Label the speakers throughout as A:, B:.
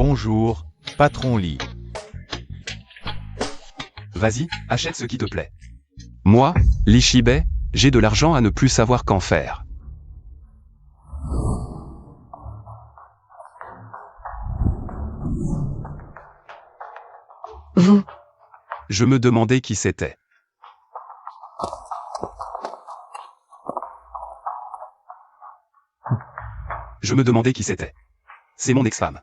A: Bonjour, patron Lee.
B: Vas-y, achète ce qui te plaît. Moi, Lee Shibei, j'ai de l'argent à ne plus savoir qu'en faire.
C: Vous.
B: Je me demandais qui c'était. Je me demandais qui c'était. C'est mon ex-femme.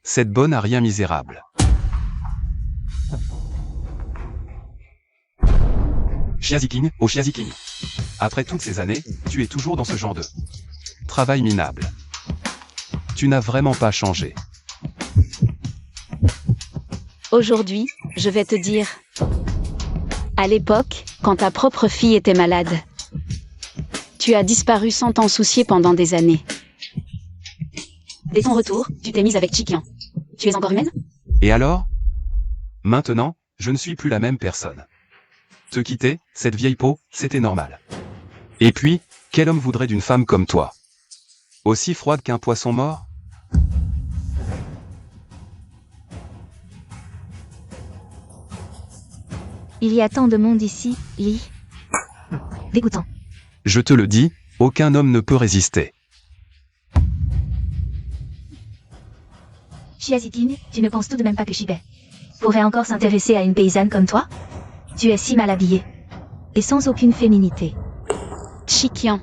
B: Cette bonne à rien misérable. Shiaziking, oh Shiaziking. Après toutes ces années, tu es toujours dans ce genre de travail minable. Tu n'as vraiment pas changé.
C: Aujourd'hui, je vais te dire. À l'époque, quand ta propre fille était malade, tu as disparu sans t'en soucier pendant des années. Dès ton retour, tu t'es mise avec Chikian. Tu es encore humaine?
B: Et alors? Maintenant, je ne suis plus la même personne. Te quitter, cette vieille peau, c'était normal. Et puis, quel homme voudrait d'une femme comme toi? Aussi froide qu'un poisson mort?
D: Il y a tant de monde ici, Lee. Dégoûtant.
B: Je te le dis, aucun homme ne peut résister.
D: Shiaziking, tu ne penses tout de même pas que Shibei pourrait encore s'intéresser à une paysanne comme toi? Tu es si mal habillée. Et sans aucune féminité.
C: Chikian.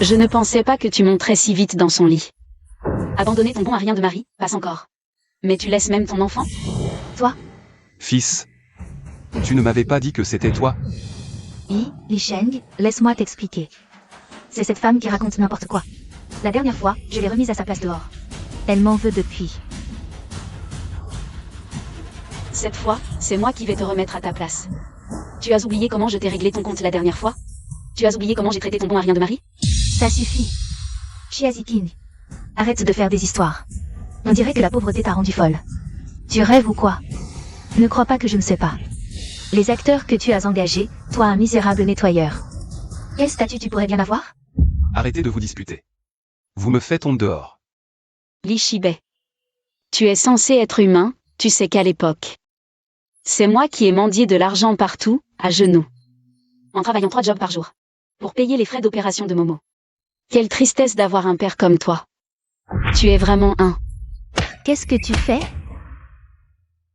C: Je ne pensais pas que tu monterais si vite dans son lit. Abandonner ton bon à rien de mari, passe encore. Mais tu laisses même ton enfant?
D: Toi?
B: Fils. Tu ne m'avais pas dit que c'était toi?
D: Li Sheng, laisse-moi t'expliquer. C'est cette femme qui raconte n'importe quoi. La dernière fois, je l'ai remise à sa place dehors. Elle m'en veut depuis.
C: Cette fois, c'est moi qui vais te remettre à ta place. Tu as oublié comment je t'ai réglé ton compte la dernière fois? Tu as oublié comment j'ai traité ton bon à rien de mari?
D: Ça suffit. Shiaziking, arrête de faire des histoires. On dirait que la pauvreté t'a rendu folle. Tu rêves ou quoi? Ne crois pas que je ne sais pas. Les acteurs que tu as engagés, toi un misérable nettoyeur. Quel statut tu pourrais bien avoir?
B: Arrêtez de vous disputer. Vous me faites honte dehors.
C: Lee Shibei. Tu es censé être humain, tu sais qu'à l'époque. C'est moi qui ai mendié de l'argent partout, à genoux. En travaillant 3 jobs par jour. Pour payer les frais d'opération de Momo. Quelle tristesse d'avoir un père comme toi. Tu es vraiment un.
D: Qu'est-ce que tu fais?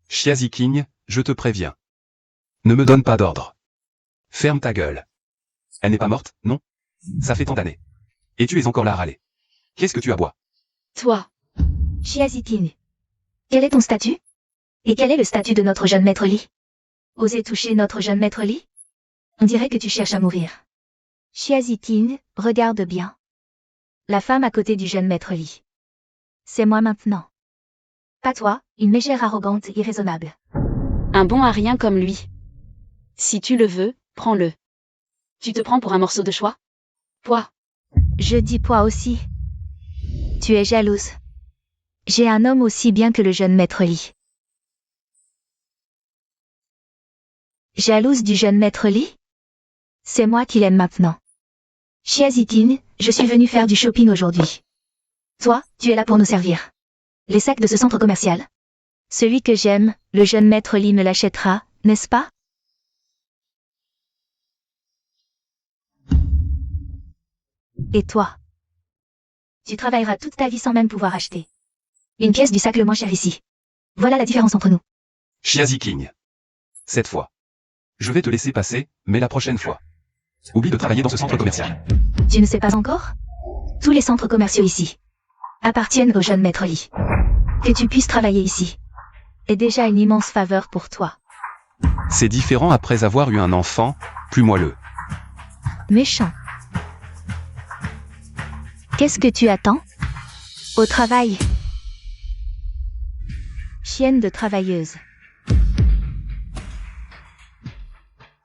B: Shiaziking, je te préviens. Ne me donne pas d'ordre. Ferme ta gueule. Elle n'est pas morte, non? Ça fait tant d'années. Et tu es encore là à râler. Qu'est-ce que tu aboies?
C: Toi.
D: Shiaziking. Quel est ton statut? Et quel est le statut de notre jeune maître Lee? Oser toucher notre jeune maître Lee? On dirait que tu cherches à mourir. Shiaziking, regarde bien. La femme à côté du jeune maître Lee. C'est moi maintenant. Pas toi, une mégère arrogante et irraisonnable.
C: Un bon à rien comme lui. Si tu le veux, prends-le. Tu te prends pour un morceau de choix? Poids.
D: Je dis poids aussi. Tu es jalouse. J'ai un homme aussi bien que le jeune maître Lee. Jalouse du jeune maître Lee? C'est moi qui l'aime maintenant. Shiaziking, je suis venu faire du shopping aujourd'hui. Toi, tu es là pour nous servir. Les sacs de ce centre commercial. Celui que j'aime, le jeune maître Lee me l'achètera, n'est-ce pas? Et toi? Tu travailleras toute ta vie sans même pouvoir acheter une pièce du sac le moins cher ici. Voilà la différence entre nous.
B: Shiaziking. Cette fois. Je vais te laisser passer, mais la prochaine fois. Oublie de travailler dans ce centre commercial.
D: Tu ne sais pas encore? Tous les centres commerciaux ici appartiennent au jeune maître Lee. Que tu puisses travailler ici est déjà une immense faveur pour toi.
B: C'est différent après avoir eu un enfant, plus moelleux.
D: Méchant. Qu'est-ce que tu attends? Au travail. Chienne de travailleuse.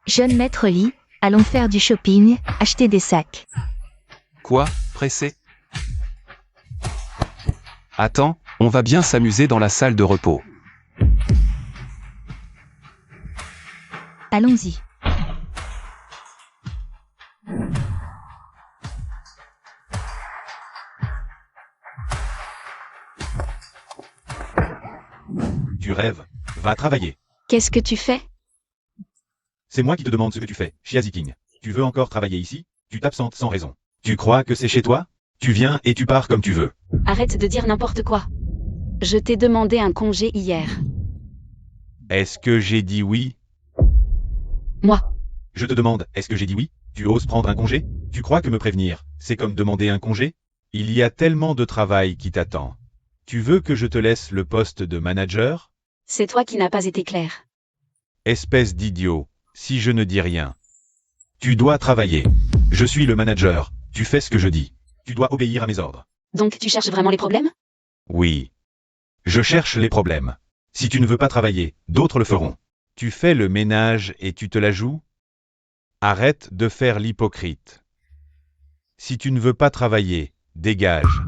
D: Jeune maître Lee, allons faire du shopping, acheter des sacs.
B: Quoi, pressé? Attends, on va bien s'amuser dans la salle de repos.
D: Allons-y.
E: Tu rêves. Va travailler.
C: Qu'est-ce que tu fais?
E: C'est moi qui te demande ce que tu fais, Xia Ziqing. Tu veux encore travailler ici? Tu t'absentes sans raison. Tu crois que c'est chez toi? Tu viens et tu pars comme tu veux.
C: Arrête de dire n'importe quoi. Je t'ai demandé un congé hier.
A: Est-ce que j'ai dit oui?
C: Moi.
E: Je te demande, est-ce que j'ai dit oui? Tu oses prendre un congé? Tu crois que me prévenir, c'est comme demander un congé?
A: Il y a tellement de travail qui t'attend. Tu veux que je te laisse le poste de manager?
C: C'est toi qui n'as pas été clair.
A: Espèce d'idiot, si je ne dis rien.
E: Tu dois travailler. Je suis le manager. Tu fais ce que je dis. Tu dois obéir à mes ordres.
C: Donc tu cherches vraiment les problèmes?
A: Oui.
E: Je cherche les problèmes. Si tu ne veux pas travailler, d'autres le feront.
A: Tu fais le ménage et tu te la joues? Arrête de faire l'hypocrite. Si tu ne veux pas travailler, dégage.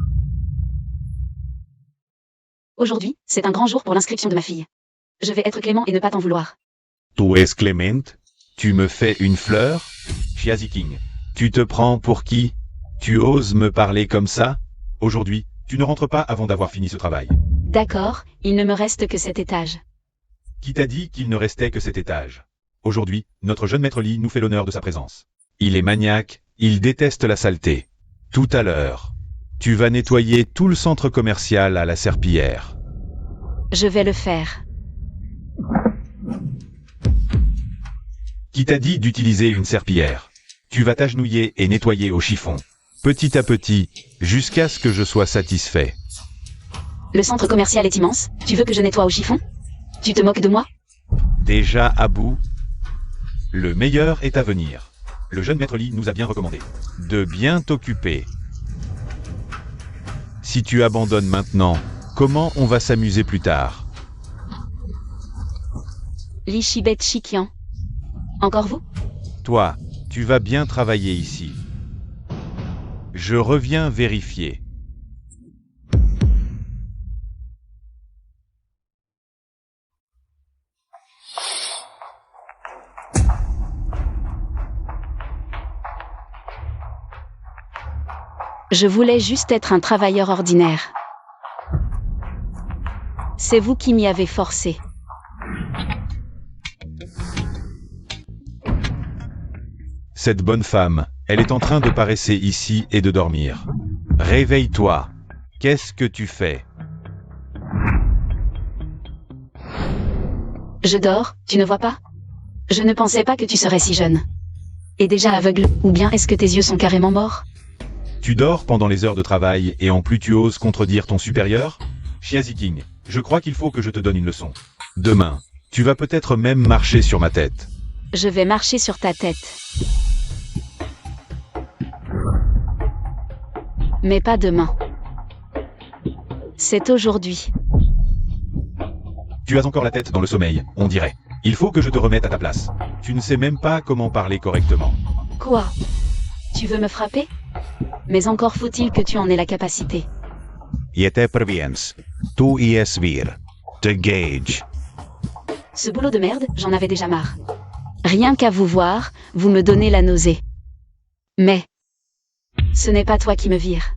C: Aujourd'hui, c'est un grand jour pour l'inscription de ma fille. Je vais être clément et ne pas t'en vouloir.
A: Tu es Clément? Tu me fais une fleur?
E: Xia Ziqing.
A: Tu te prends pour qui? Tu oses me parler comme ça?
E: Aujourd'hui, tu ne rentres pas avant d'avoir fini ce travail.
C: D'accord, il ne me reste que cet étage.
E: Qui t'a dit qu'il ne restait que cet étage? Aujourd'hui, notre jeune maître Li nous fait l'honneur de sa présence.
A: Il est maniaque, il déteste la saleté. Tout à l'heure, tu vas nettoyer tout le centre commercial à la serpillière.
C: Je vais le faire.
E: Qui t'a dit d'utiliser une serpillière? Tu vas t'agenouiller et nettoyer au chiffon.
A: Petit à petit, jusqu'à ce que je sois satisfait.
C: Le centre commercial est immense, tu veux que je nettoie au chiffon? Tu te moques de moi?
A: Déjà à bout?
E: Le meilleur est à venir. Le jeune maître Li nous a bien recommandé.
A: De bien t'occuper. Si tu abandonnes maintenant, comment on va s'amuser plus tard?
C: Li Shibet Shikian. Encore vous?
A: Toi, tu vas bien travailler ici. Je reviens vérifier.
C: Je voulais juste être un travailleur ordinaire. C'est vous qui m'y avez forcé.
A: Cette bonne femme, elle est en train de paresser ici et de dormir. Réveille-toi. Qu'est-ce que tu fais?
C: Je dors, tu ne vois pas? Je ne pensais pas que tu serais si jeune. Et déjà aveugle, ou bien est-ce que tes yeux sont carrément morts?
E: Tu dors pendant les heures de travail et en plus tu oses contredire ton supérieur? Xia Ziqing, je crois qu'il faut que je te donne une leçon.
A: Demain, tu vas peut-être même marcher sur ma tête.
C: Je vais marcher sur ta tête. Mais pas demain. C'est aujourd'hui.
E: Tu as encore la tête dans le sommeil, on dirait. Il faut que je te remette à ta place.
A: Tu ne sais même pas comment parler correctement.
C: Quoi? Tu veux me frapper? Mais encore faut-il que tu en aies la capacité.
A: Jete prviens. Tu ies vir. Te gage.
C: Ce boulot de merde, j'en avais déjà marre. Rien qu'à vous voir, vous me donnez la nausée. Mais ce n'est pas toi qui me vire.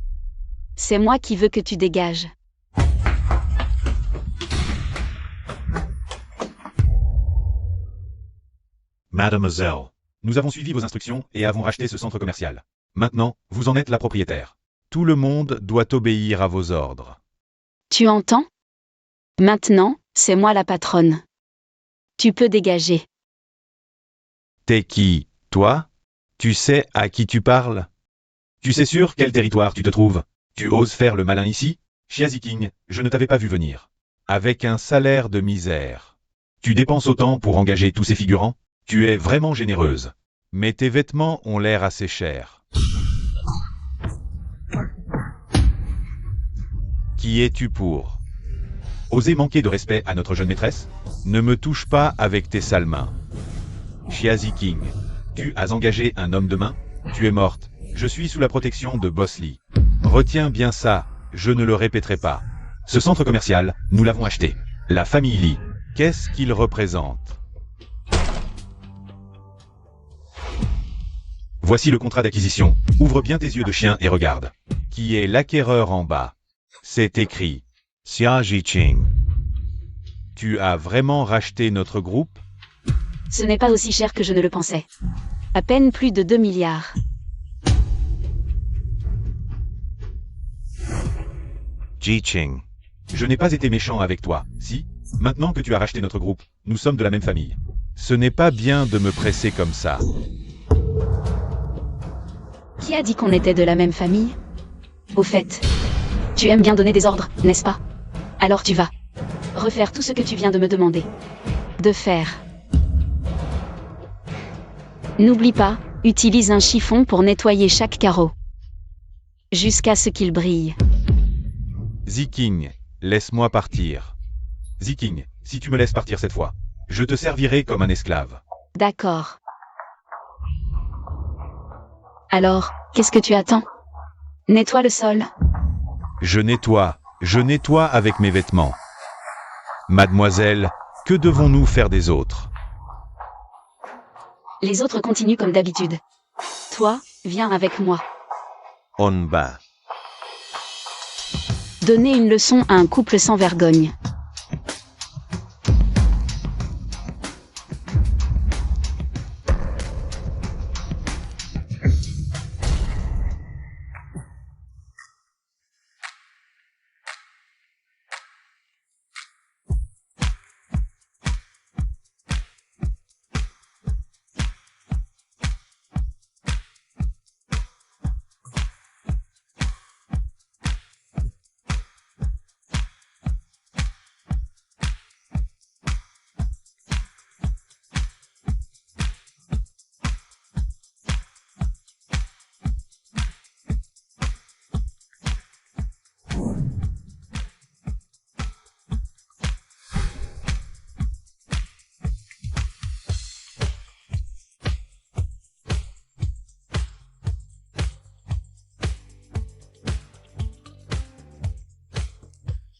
C: C'est moi qui veux que tu dégages.
E: Mademoiselle, nous avons suivi vos instructions et avons racheté ce centre commercial. Maintenant, vous en êtes la propriétaire.
A: Tout le monde doit obéir à vos ordres.
C: Tu entends? Maintenant, c'est moi la patronne. Tu peux dégager.
A: T'es qui, toi? Tu sais à qui tu parles?
E: Tu sais sur quel territoire tu te trouves? Tu oses faire le malin ici? Xia Ziqing, je ne t'avais pas vu venir.
A: Avec un salaire de misère.
E: Tu dépenses autant pour engager tous ces figurants? Tu es vraiment généreuse.
A: Mais tes vêtements ont l'air assez chers. Qui es-tu pour?
E: Oser manquer de respect à notre jeune maîtresse?
A: Ne me touche pas avec tes sales mains.
E: Xia Ziqing, tu as engagé un homme de main? Tu es morte. Je suis sous la protection de Boss Li.
A: Retiens bien ça, je ne le répéterai pas.
E: Ce centre commercial, nous l'avons acheté. La famille Li.
A: Qu'est-ce qu'il représente?
E: Voici le contrat d'acquisition. Ouvre bien tes yeux de chien et regarde.
A: Qui est l'acquéreur en bas? C'est écrit. Xia Ziqing. Tu as vraiment racheté notre groupe?
C: Ce n'est pas aussi cher que je ne le pensais. À peine plus de 2 milliards.
A: Ji-Ching.
E: Je n'ai pas été méchant avec toi, si? Maintenant que tu as racheté notre groupe, nous sommes de la même famille.
A: Ce n'est pas bien de me presser comme ça.
C: Qui a dit qu'on était de la même famille? Au fait, tu aimes bien donner des ordres, n'est-ce pas? Alors tu vas refaire tout ce que tu viens de me demander de faire. N'oublie pas, utilise un chiffon pour nettoyer chaque carreau. Jusqu'à ce qu'il brille.
A: Ziking, laisse-moi partir.
E: Ziking, si tu me laisses partir cette fois, je te servirai comme un esclave.
C: D'accord. Alors, qu'est-ce que tu attends? Nettoie le sol.
A: Je nettoie avec mes vêtements. Mademoiselle, que devons-nous faire des autres?
C: Les autres continuent comme d'habitude. Toi, viens avec moi.
A: On bat.
C: Donner une leçon à un couple sans vergogne.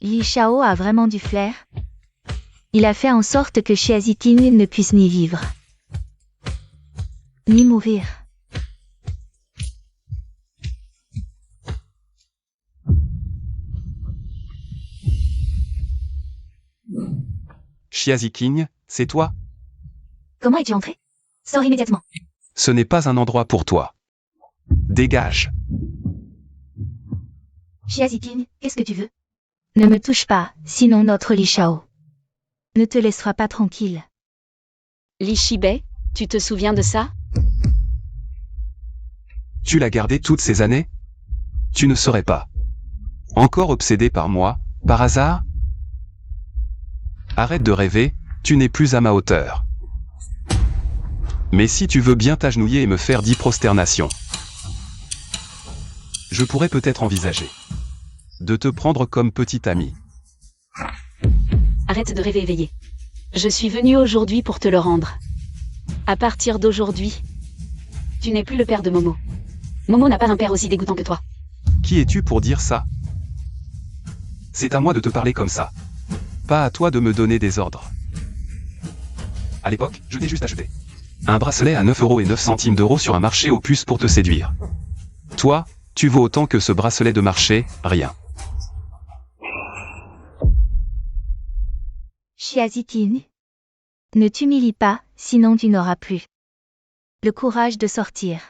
D: Li Shao a vraiment du flair. Il a fait en sorte que Shiazitin ne puisse ni vivre, ni mourir.
B: Shiaziking, c'est toi?
D: Comment es-tu entré? Sors immédiatement.
B: Ce n'est pas un endroit pour toi. Dégage.
D: Shiazitin, qu'est-ce que tu veux? Ne me touche pas, sinon notre Li Shao ne te laissera pas tranquille.
C: Li Shibei, tu te souviens de ça?
B: Tu l'as gardé toutes ces années? Tu ne serais pas encore obsédé par moi, par hasard? Arrête de rêver, tu n'es plus à ma hauteur. Mais si tu veux bien t'agenouiller et me faire 10 prosternations, je pourrais peut-être envisager de te prendre comme petit ami.
C: Arrête de rêver éveillé. Je suis venu aujourd'hui pour te le rendre. À partir d'aujourd'hui, tu n'es plus le père de Momo. Momo n'a pas un père aussi dégoûtant que toi.
B: Qui es-tu pour dire ça? C'est à moi de te parler comme ça. Pas à toi de me donner des ordres. À l'époque, je t'ai juste acheté un bracelet à 9,09 € sur un marché aux puces pour te séduire. Toi, tu vaux autant que ce bracelet de marché, rien.
D: Shiazitin, ne t'humilie pas, sinon tu n'auras plus le courage de sortir.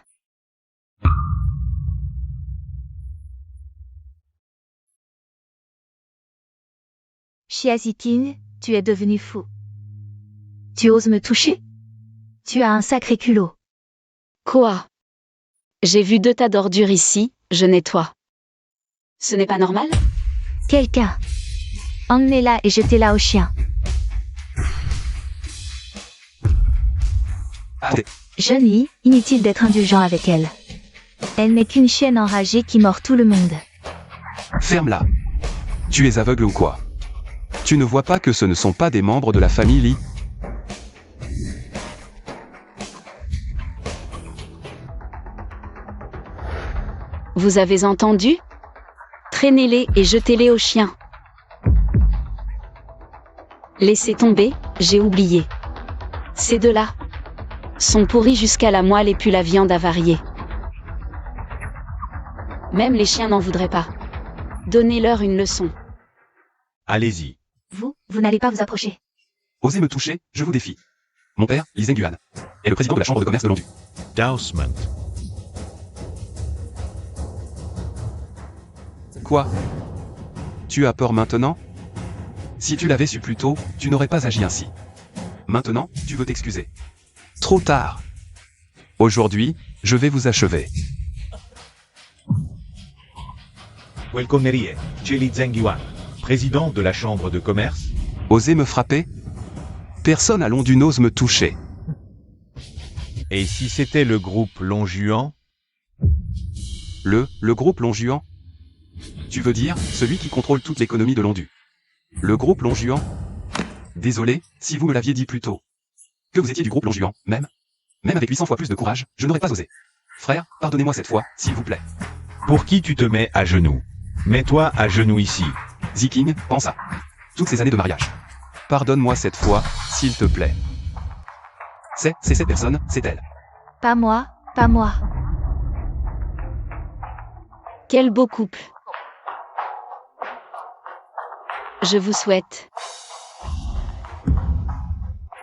D: Shiazitin, tu es devenu fou. Tu oses me toucher? Tu as un sacré culot.
C: Quoi? J'ai vu 2 tas d'ordures ici, je nettoie. Ce n'est pas normal?
D: Quelqu'un, emmenez-la et jetez-la au chien. Jeune Li, inutile d'être indulgent avec elle. Elle n'est qu'une chienne enragée qui mord tout le monde.
B: Ferme-la. Tu es aveugle ou quoi? Tu ne vois pas que ce ne sont pas des membres de la famille Li?
C: Vous avez entendu? Traînez-les et jetez-les aux chiens. Laissez tomber, j'ai oublié. Ces 2-là sont pourris jusqu'à la moelle et puent la viande avariée. Même les chiens n'en voudraient pas. Donnez-leur une leçon.
E: Allez-y.
D: Vous Vous n'allez pas vous approcher.
B: Osez me toucher, je vous défie. Mon père, Lee Zhengyuan, est le président de la chambre de commerce de Longdu.
A: Dousement.
B: Quoi? Tu as peur maintenant? Si tu l'avais su plus tôt, tu n'aurais pas agi ainsi. Maintenant, tu veux t'excuser. Trop tard. Aujourd'hui, je vais vous achever.
E: Welcome Nerie, Li Zhengyuan, président de la chambre de commerce.
B: Osez me frapper? Personne à Longdu n'ose me toucher.
A: Et si c'était le groupe Longjuan?
B: Le groupe Longjuan? Tu veux dire, celui qui contrôle toute l'économie de Longdu. Le groupe Longjuan? Désolé, si vous me l'aviez dit plus tôt. Que vous étiez du groupe Longjuan, même avec 800 fois plus de courage, je n'aurais pas osé. Frère, pardonnez-moi cette fois, s'il vous plaît.
E: Pour qui tu te mets à genoux? Mets-toi à genoux ici.
B: Ziking, pense à toutes ces années de mariage. Pardonne-moi cette fois, s'il te plaît. C'est cette personne, c'est elle.
D: Pas moi, pas moi.
C: Quel beau couple. Je vous souhaite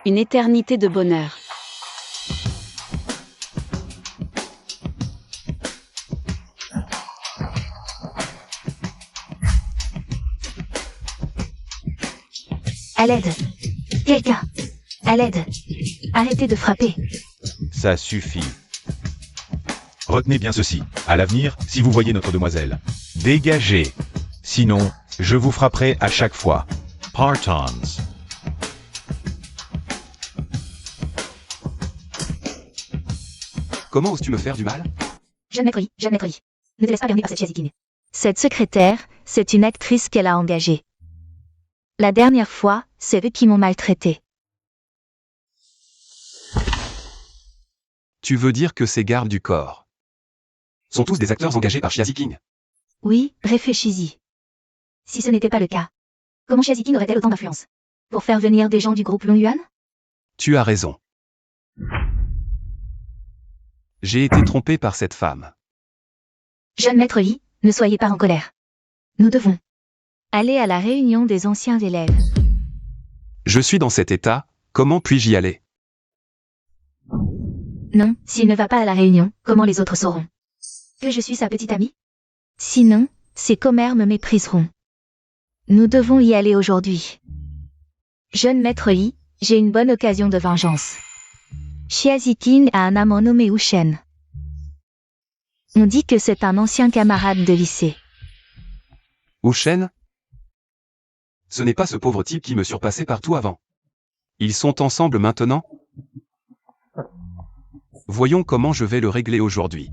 C: une éternité de bonheur.
D: À l'aide. Quelqu'un. À l'aide. Arrêtez de frapper.
A: Ça suffit.
E: Retenez bien ceci. À l'avenir, si vous voyez notre demoiselle,
A: Dégagez. Sinon, je vous frapperai à chaque fois. Partons.
B: Comment oses-tu me faire du mal?
D: Jeune maître Lee. Ne te laisse pas berner par cette Chiazikin. Cette secrétaire, c'est une actrice qu'elle a engagée. La dernière fois, c'est eux qui m'ont maltraité.
B: Tu veux dire que ces gardes du corps sont tous des acteurs engagés par Chiaziking?
D: Oui, réfléchis-y. Si ce n'était pas le cas, comment Chiazikin aurait-elle autant d'influence? Pour faire venir des gens du groupe Longyuan?
B: Tu as raison. J'ai été trompé par cette femme.
D: Jeune maître Lee, ne soyez pas en colère. Nous devons aller à la réunion des anciens élèves.
B: Je suis dans cet état, comment puis-je y aller?
D: Non, s'il ne va pas à la réunion, comment les autres sauront que je suis sa petite amie? Sinon, ses commères me mépriseront. Nous devons y aller aujourd'hui. Jeune maître Lee, j'ai une bonne occasion de vengeance. Chiazikin a un amant nommé Ushen. On dit que c'est un ancien camarade de lycée.
B: Ushen? Ce n'est pas ce pauvre type qui me surpassait partout avant. Ils sont ensemble maintenant? Voyons comment je vais le régler aujourd'hui.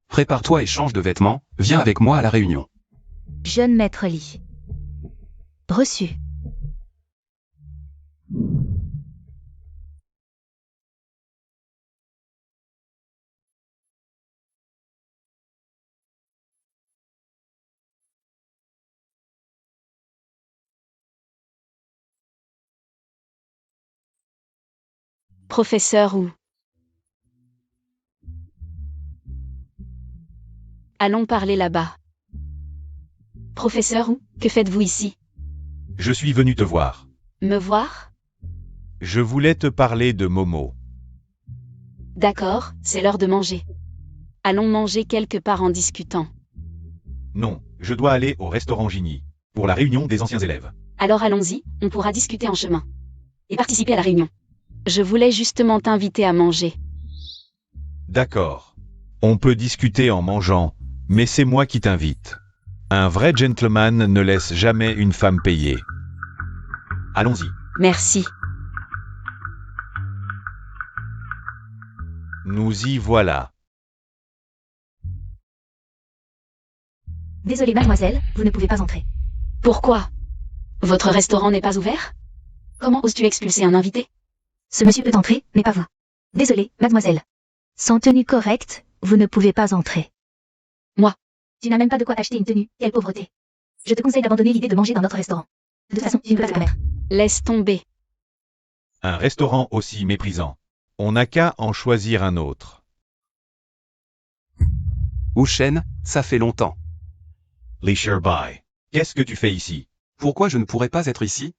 B: Prépare-toi et change de vêtements, viens avec moi à la réunion.
D: Jeune maître Lee. Reçu.
C: Professeur Wu. Allons parler là-bas. Professeur Wu, que faites-vous ici?
E: je suis venu te voir.
C: Me voir?
A: Je voulais te parler de Momo.
C: D'accord, c'est l'heure de manger. Allons manger quelque part en discutant.
E: Non, je dois aller au restaurant Gigny, pour la réunion des anciens élèves.
C: Alors allons-y, on pourra discuter en chemin. Et participer à la réunion. Je voulais justement t'inviter à manger.
A: D'accord. On peut discuter en mangeant, mais c'est moi qui t'invite. Un vrai gentleman ne laisse jamais une femme payer.
E: Allons-y.
C: Merci.
A: Nous y voilà.
D: Désolée mademoiselle, vous ne pouvez pas entrer.
C: Pourquoi? Votre restaurant n'est pas ouvert? Comment oses-tu expulser un invité?
D: Ce monsieur peut entrer, mais pas vous. Désolée, mademoiselle. Sans tenue correcte, vous ne pouvez pas entrer.
C: Moi.
D: Tu n'as même pas de quoi acheter une tenue, quelle pauvreté. Je te conseille d'abandonner l'idée de manger dans notre restaurant. De toute façon, tu ne peux pas te permettre.
C: Laisse tomber.
E: Un restaurant aussi méprisant.
A: On n'a qu'à en choisir un autre.
B: Ushen, ça fait longtemps.
E: Li Sherbai. Qu'est-ce que tu fais ici?
B: Pourquoi je ne pourrais pas être ici?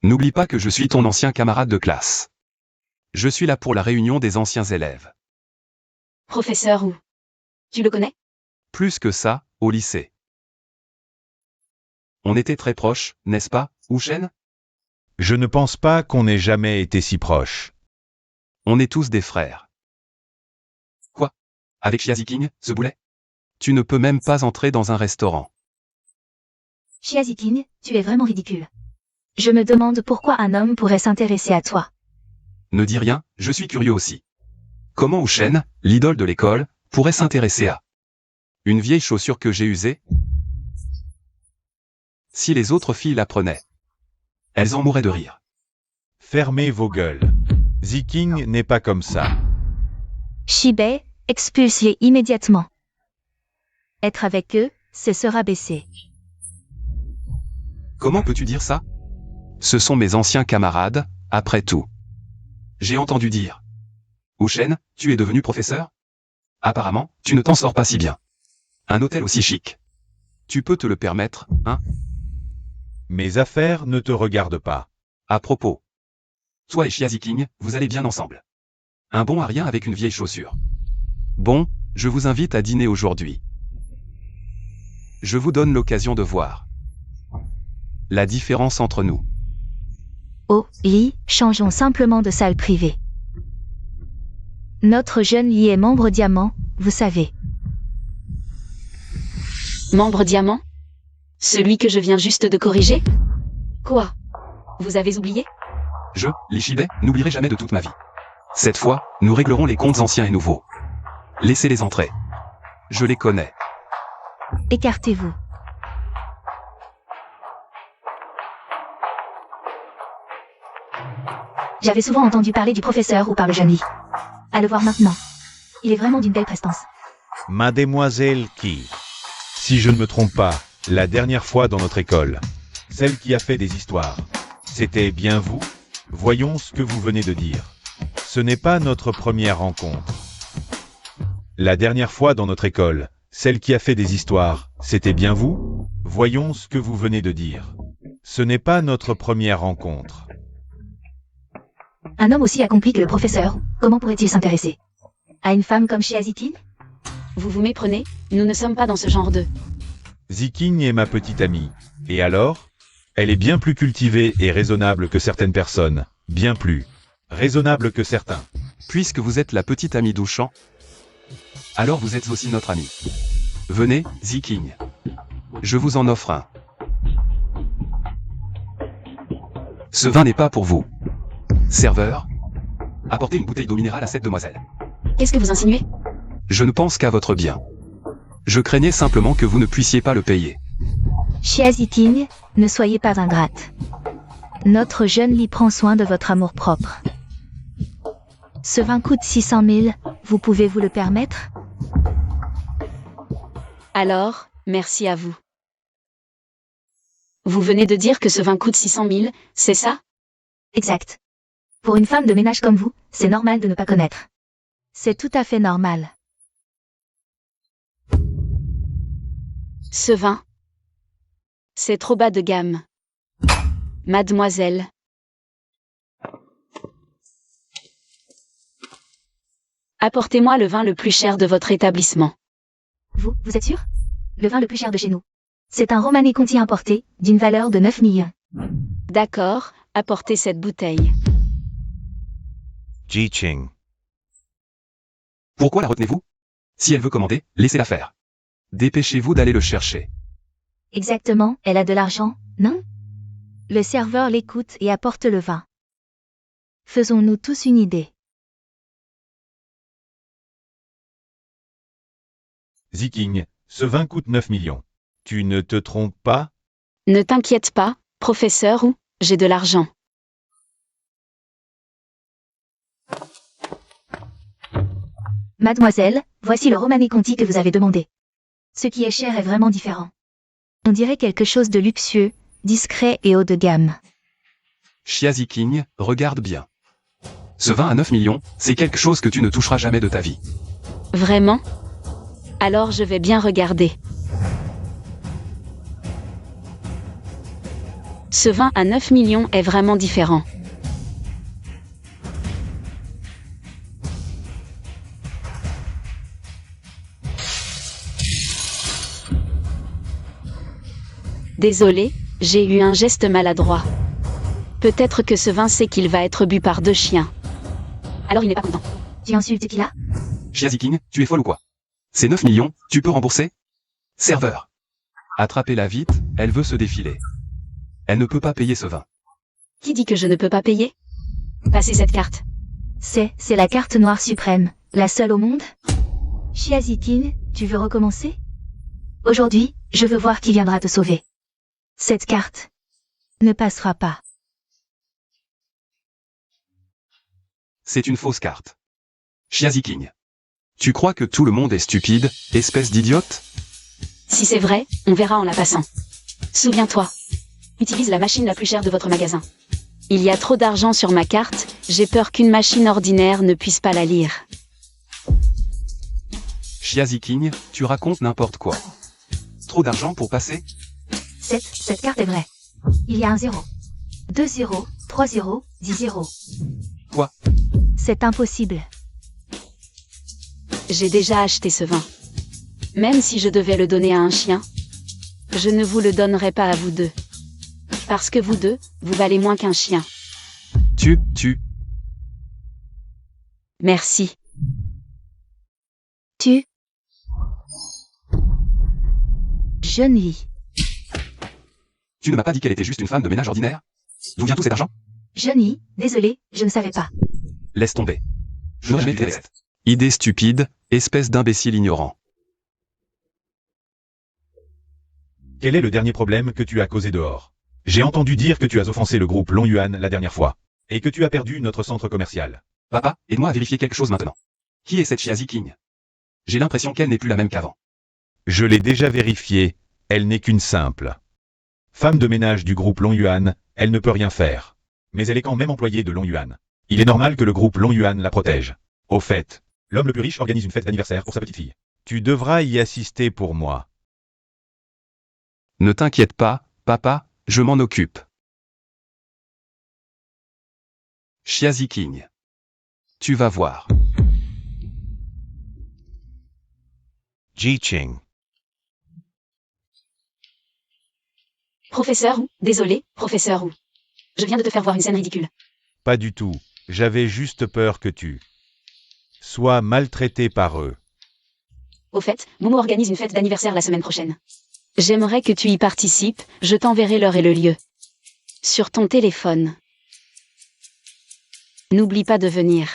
B: N'oublie pas que je suis ton ancien camarade de classe. Je suis là pour la réunion des anciens élèves.
C: Professeur où? Tu le connais?
B: Plus que ça, au lycée. On était très proches, n'est-ce pas, Ushen?
A: Je ne pense pas qu'on ait jamais été si proches.
B: On est tous des frères. Quoi? Avec Shiaziking, ce boulet? Tu ne peux même pas entrer dans un restaurant.
D: Shiaziking, tu es vraiment ridicule. Je me demande pourquoi un homme pourrait s'intéresser à toi.
B: Ne dis rien, je suis curieux aussi. Comment Ushen, l'idole de l'école, pourrait s'intéresser à une vieille chaussure que j'ai usée? Si les autres filles l'apprenaient, elles en mourraient de rire.
A: Fermez vos gueules. Ziking n'est pas comme ça.
D: Shibei, expulse-les immédiatement. Être avec eux, c'est se rabaisser.
B: Comment peux-tu dire ça? Ce sont mes anciens camarades, après tout. J'ai entendu dire. Ushen, tu es devenu professeur? Apparemment, tu ne t'en sors pas si bien. Un hôtel aussi chic. Tu peux te le permettre, hein?
A: Mes affaires ne te regardent pas.
B: À propos. Toi et Shiaziking, vous allez bien ensemble. Un bon à rien avec une vieille chaussure. Bon, je vous invite à dîner aujourd'hui. Je vous donne l'occasion de voir la différence entre nous.
D: Oh, Lee, changeons simplement de salle privée. Notre jeune Lee est membre diamant, vous savez.
C: Membre diamant? Celui que je viens juste de corriger? Quoi? Vous avez oublié?
B: Je, Lee Shibei, n'oublierai jamais de toute ma vie. Cette fois, nous réglerons les comptes anciens et nouveaux. Laissez-les entrer. Je les connais.
D: Écartez-vous. J'avais souvent entendu parler du professeur ou par le jeune Lee. À le voir maintenant. Il est vraiment d'une belle prestance.
A: Mademoiselle qui? Si je ne me trompe pas, la dernière fois dans notre école, celle qui a fait des histoires, c'était bien vous? Voyons ce que vous venez de dire. Ce n'est pas notre première rencontre. La dernière fois dans notre école, celle qui a fait des histoires, c'était bien vous? Voyons ce que vous venez de dire. Ce n'est pas notre première rencontre.
D: Un homme aussi accompli que le professeur, comment pourrait-il s'intéresser à une femme comme Shiaziking?
C: Vous vous méprenez? Nous ne sommes pas dans ce genre de...
A: Ziking est ma petite amie. Et alors? Elle est bien plus cultivée et raisonnable que certaines personnes. Bien plus raisonnable que certains.
B: Puisque vous êtes la petite amie d'Ushan, alors vous êtes aussi notre ami. Venez, Ziking. Je vous en offre un. Ce vin n'est pas pour vous. Serveur, apportez une bouteille d'eau minérale à cette demoiselle.
C: Qu'est-ce que vous insinuez?
B: Je ne pense qu'à votre bien. Je craignais simplement que vous ne puissiez pas le payer.
D: Shiaziking, ne soyez pas ingrate. Notre jeune Lee prend soin de votre amour-propre. Ce vin coûte 600 000, vous pouvez vous le permettre?
C: Alors, merci à vous. Vous venez de dire que ce vin coûte 600 000, c'est ça?
D: Exact. Pour une femme de ménage comme vous, c'est normal de ne pas connaître. C'est tout à fait normal.
C: Ce vin. C'est trop bas de gamme. Mademoiselle. Apportez-moi le vin le plus cher de votre établissement.
D: Vous êtes sûr? Le vin le plus cher de chez nous. C'est un Romanée Conti importé, d'une valeur de 9 millions.
C: D'accord, apportez cette bouteille.
A: Ji-Ching.
B: Pourquoi la retenez-vous? Si elle veut commander, laissez-la faire. Dépêchez-vous d'aller le chercher.
D: Exactement, elle a de l'argent, non? Le serveur l'écoute et apporte le vin. Faisons-nous tous une idée.
A: Ziking, ce vin coûte 9 millions. Tu ne te trompes pas?
C: Ne t'inquiète pas, professeur, ou j'ai de l'argent.
D: Mademoiselle, voici le Romanée Conti que vous avez demandé. Ce qui est cher est vraiment différent. On dirait quelque chose de luxueux, discret et haut de gamme.
B: Shiaziking, regarde bien. Ce vin à 9 millions, c'est quelque chose que tu ne toucheras jamais de ta vie.
C: Vraiment? Alors je vais bien regarder. Ce vin à 9 millions est vraiment différent. Désolé, j'ai eu un geste maladroit. Peut-être que ce vin sait qu'il va être bu par 2 chiens. Alors il n'est pas content.
D: Tu insultes qui là?
B: Chiazi King, tu es folle ou quoi? C'est 9 millions, tu peux rembourser? Serveur. Attrapez-la vite, elle veut se défiler. Elle ne peut pas payer ce vin.
C: Qui dit que je ne peux pas payer? Passez cette carte.
D: C'est la carte noire suprême, la seule au monde? Chiazikine, tu veux recommencer? Aujourd'hui, je veux voir qui viendra te sauver. Cette carte ne passera pas.
B: C'est une fausse carte. Chiazi King. Tu crois que tout le monde est stupide, espèce d'idiote?
C: Si c'est vrai, on verra en la passant. Souviens-toi. Utilise la machine la plus chère de votre magasin. Il y a trop d'argent sur ma carte, j'ai peur qu'une machine ordinaire ne puisse pas la lire.
B: Chiazi King, tu racontes n'importe quoi. Trop d'argent pour passer?
D: Cette carte est vraie. Il y a un 0. 2 0, 3 0, 10 0.
B: Quoi?
D: C'est impossible.
C: J'ai déjà acheté ce vin. Même si je devais le donner à un chien, je ne vous le donnerai pas à vous deux. Parce que vous deux, vous valez moins qu'un chien.
B: Tu.
C: Merci.
D: Jeune lit.
B: Tu ne m'as pas dit qu'elle était juste une femme de ménage ordinaire? D'où vient tout cet argent?
D: Jeune lit, désolé, je ne savais pas.
B: Laisse tomber. Je ne jamais reste. Idée stupide, espèce d'imbécile ignorant.
A: Quel est le dernier problème que tu as causé dehors? J'ai entendu dire que tu as offensé le groupe Long Yuan la dernière fois. Et que tu as perdu notre centre commercial.
B: Papa, aide-moi à vérifier quelque chose maintenant. Qui est cette Chiazi King? J'ai l'impression qu'elle n'est plus la même qu'avant.
A: Je l'ai déjà vérifié, elle n'est qu'une simple femme de ménage du groupe Long Yuan, elle ne peut rien faire. Mais elle est quand même employée de Long Yuan. Il est normal que le groupe Long Yuan la protège. Au fait, l'homme le plus riche organise une fête d'anniversaire pour sa petite fille. Tu devras y assister pour moi.
B: Ne t'inquiète pas, papa, je m'en occupe. Chiazi King. Tu vas voir.
A: Ji-Ching.
C: Professeur Wu, désolé, professeur Wu. Je viens de te faire voir une scène ridicule.
A: Pas du tout, j'avais juste peur que tu sois maltraité par eux.
C: Au fait, Momo organise une fête d'anniversaire la semaine prochaine. J'aimerais que tu y participes, je t'enverrai l'heure et le lieu. Sur ton téléphone. N'oublie pas de venir.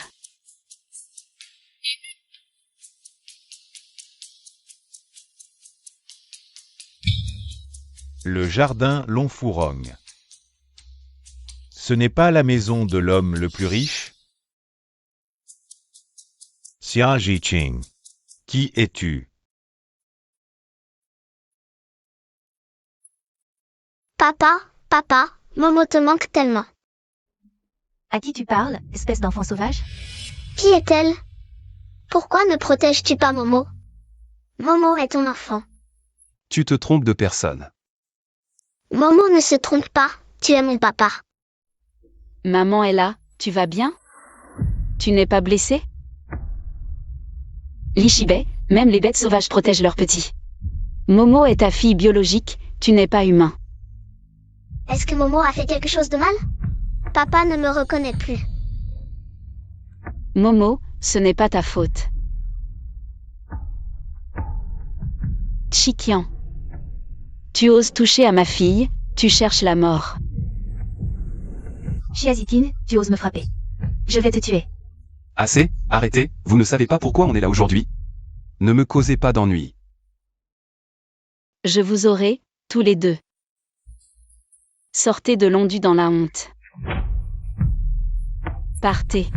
A: Le jardin Longfourong. Ce n'est pas la maison de l'homme le plus riche? Xia Ji-Ching. Qui es-tu?
F: Papa, Momo te manque tellement.
D: À qui tu parles, espèce d'enfant sauvage?
F: Qui est-elle? Pourquoi ne protèges-tu pas Momo? Momo est ton enfant.
B: Tu te trompes de personne.
F: Momo ne se trompe pas, tu es mon papa.
C: Maman est là, tu vas bien? Tu n'es pas blessé? Lichibé, même les bêtes sauvages protègent leurs petits. Momo est ta fille biologique, tu n'es pas humain.
F: Est-ce que Momo a fait quelque chose de mal? Papa ne me reconnaît plus.
C: Momo, ce n'est pas ta faute. Chikian. Tu oses toucher à ma fille, tu cherches la mort.
D: Chiazikine, tu oses me frapper. Je vais te tuer.
B: Assez, arrêtez, vous ne savez pas pourquoi on est là aujourd'hui? Ne me causez pas d'ennui.
C: Je vous aurai, tous les deux. Sortez de Londu dans la honte. Partez.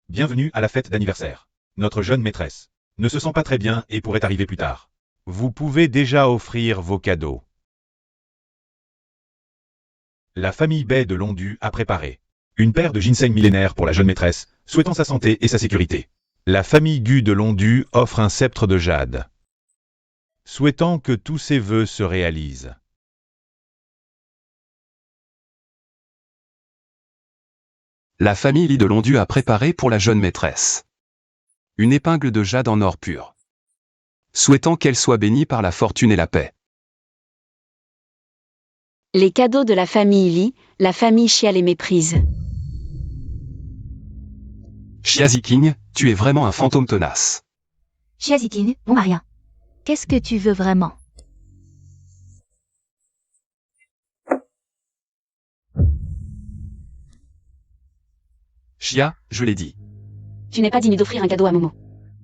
A: Bienvenue à la fête d'anniversaire. Notre jeune maîtresse ne se sent pas très bien et pourrait arriver plus tard. Vous pouvez déjà offrir vos cadeaux. La famille Bay de Londu a préparé
E: Une paire de ginseng millénaire pour la jeune maîtresse, souhaitant sa santé et sa sécurité.
A: La famille Gu de Londu offre un sceptre de jade, souhaitant que tous ses vœux se réalisent.
B: La famille Li de Londu a préparé pour la jeune maîtresse une épingle de jade en or pur, souhaitant qu'elle soit bénie par la fortune et la paix.
C: Les cadeaux de la famille Li, la famille Xia les méprise.
B: Xia Ziqing, tu es vraiment un fantôme tenace.
D: Xia Ziqing, bon Maria. Qu'est-ce que tu veux vraiment?
B: Xia, je l'ai dit.
C: Tu n'es pas digne d'offrir un cadeau à Momo.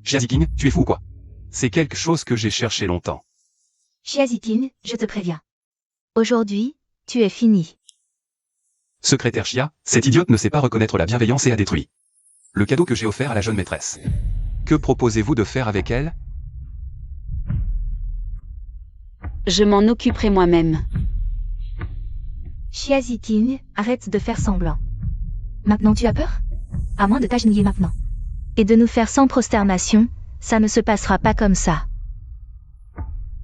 B: Xia Ziqing, tu es fou ou quoi? C'est quelque chose que j'ai cherché longtemps.
D: Xia Ziqing, je te préviens. Aujourd'hui, tu es fini.
B: Secrétaire Xia, cette idiote ne sait pas reconnaître la bienveillance et a détruit le cadeau que j'ai offert à la jeune maîtresse. Que proposez-vous de faire avec elle?
C: Je m'en occuperai moi-même.
D: Xia Ziqing, arrête de faire semblant. Maintenant tu as peur? À moins de t'agenouiller maintenant. Et de nous faire sans prosternation, ça ne se passera pas comme ça.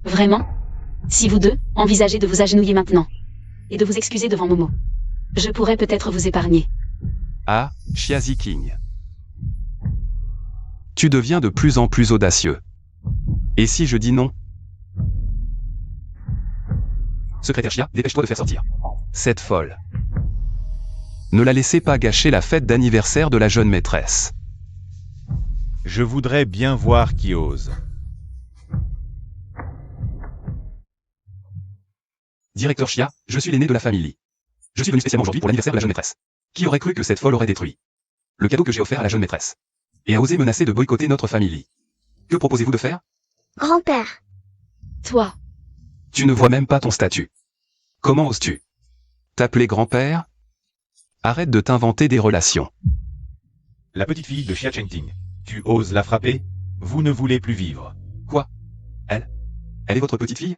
C: Vraiment? Si vous deux, envisagez de vous agenouiller maintenant. Et de vous excuser devant Momo. Je pourrais peut-être vous épargner.
B: Ah, Xia Ziqing. Tu deviens de plus en plus audacieux. Et si je dis non? Secrétaire Xia, dépêche-toi de faire sortir cette folle. Ne la laissez pas gâcher la fête d'anniversaire de la jeune maîtresse.
A: Je voudrais bien voir qui ose.
B: Directeur Xia, je suis l'aîné de la famille Li. Je suis venu spécialement aujourd'hui pour l'anniversaire de la jeune maîtresse. Qui aurait cru que cette folle aurait détruit le cadeau que j'ai offert à la jeune maîtresse et a osé menacer de boycotter notre famille Li? Que proposez-vous de faire?
F: Grand-père,
C: Toi,
B: Tu ne vois même pas ton statut. Comment oses-tu t'appeler grand-père? Arrête de t'inventer des relations.
E: La petite fille de Xia Chengting. Tu oses la frapper? Vous ne voulez plus vivre.
B: Quoi? Elle est votre petite fille?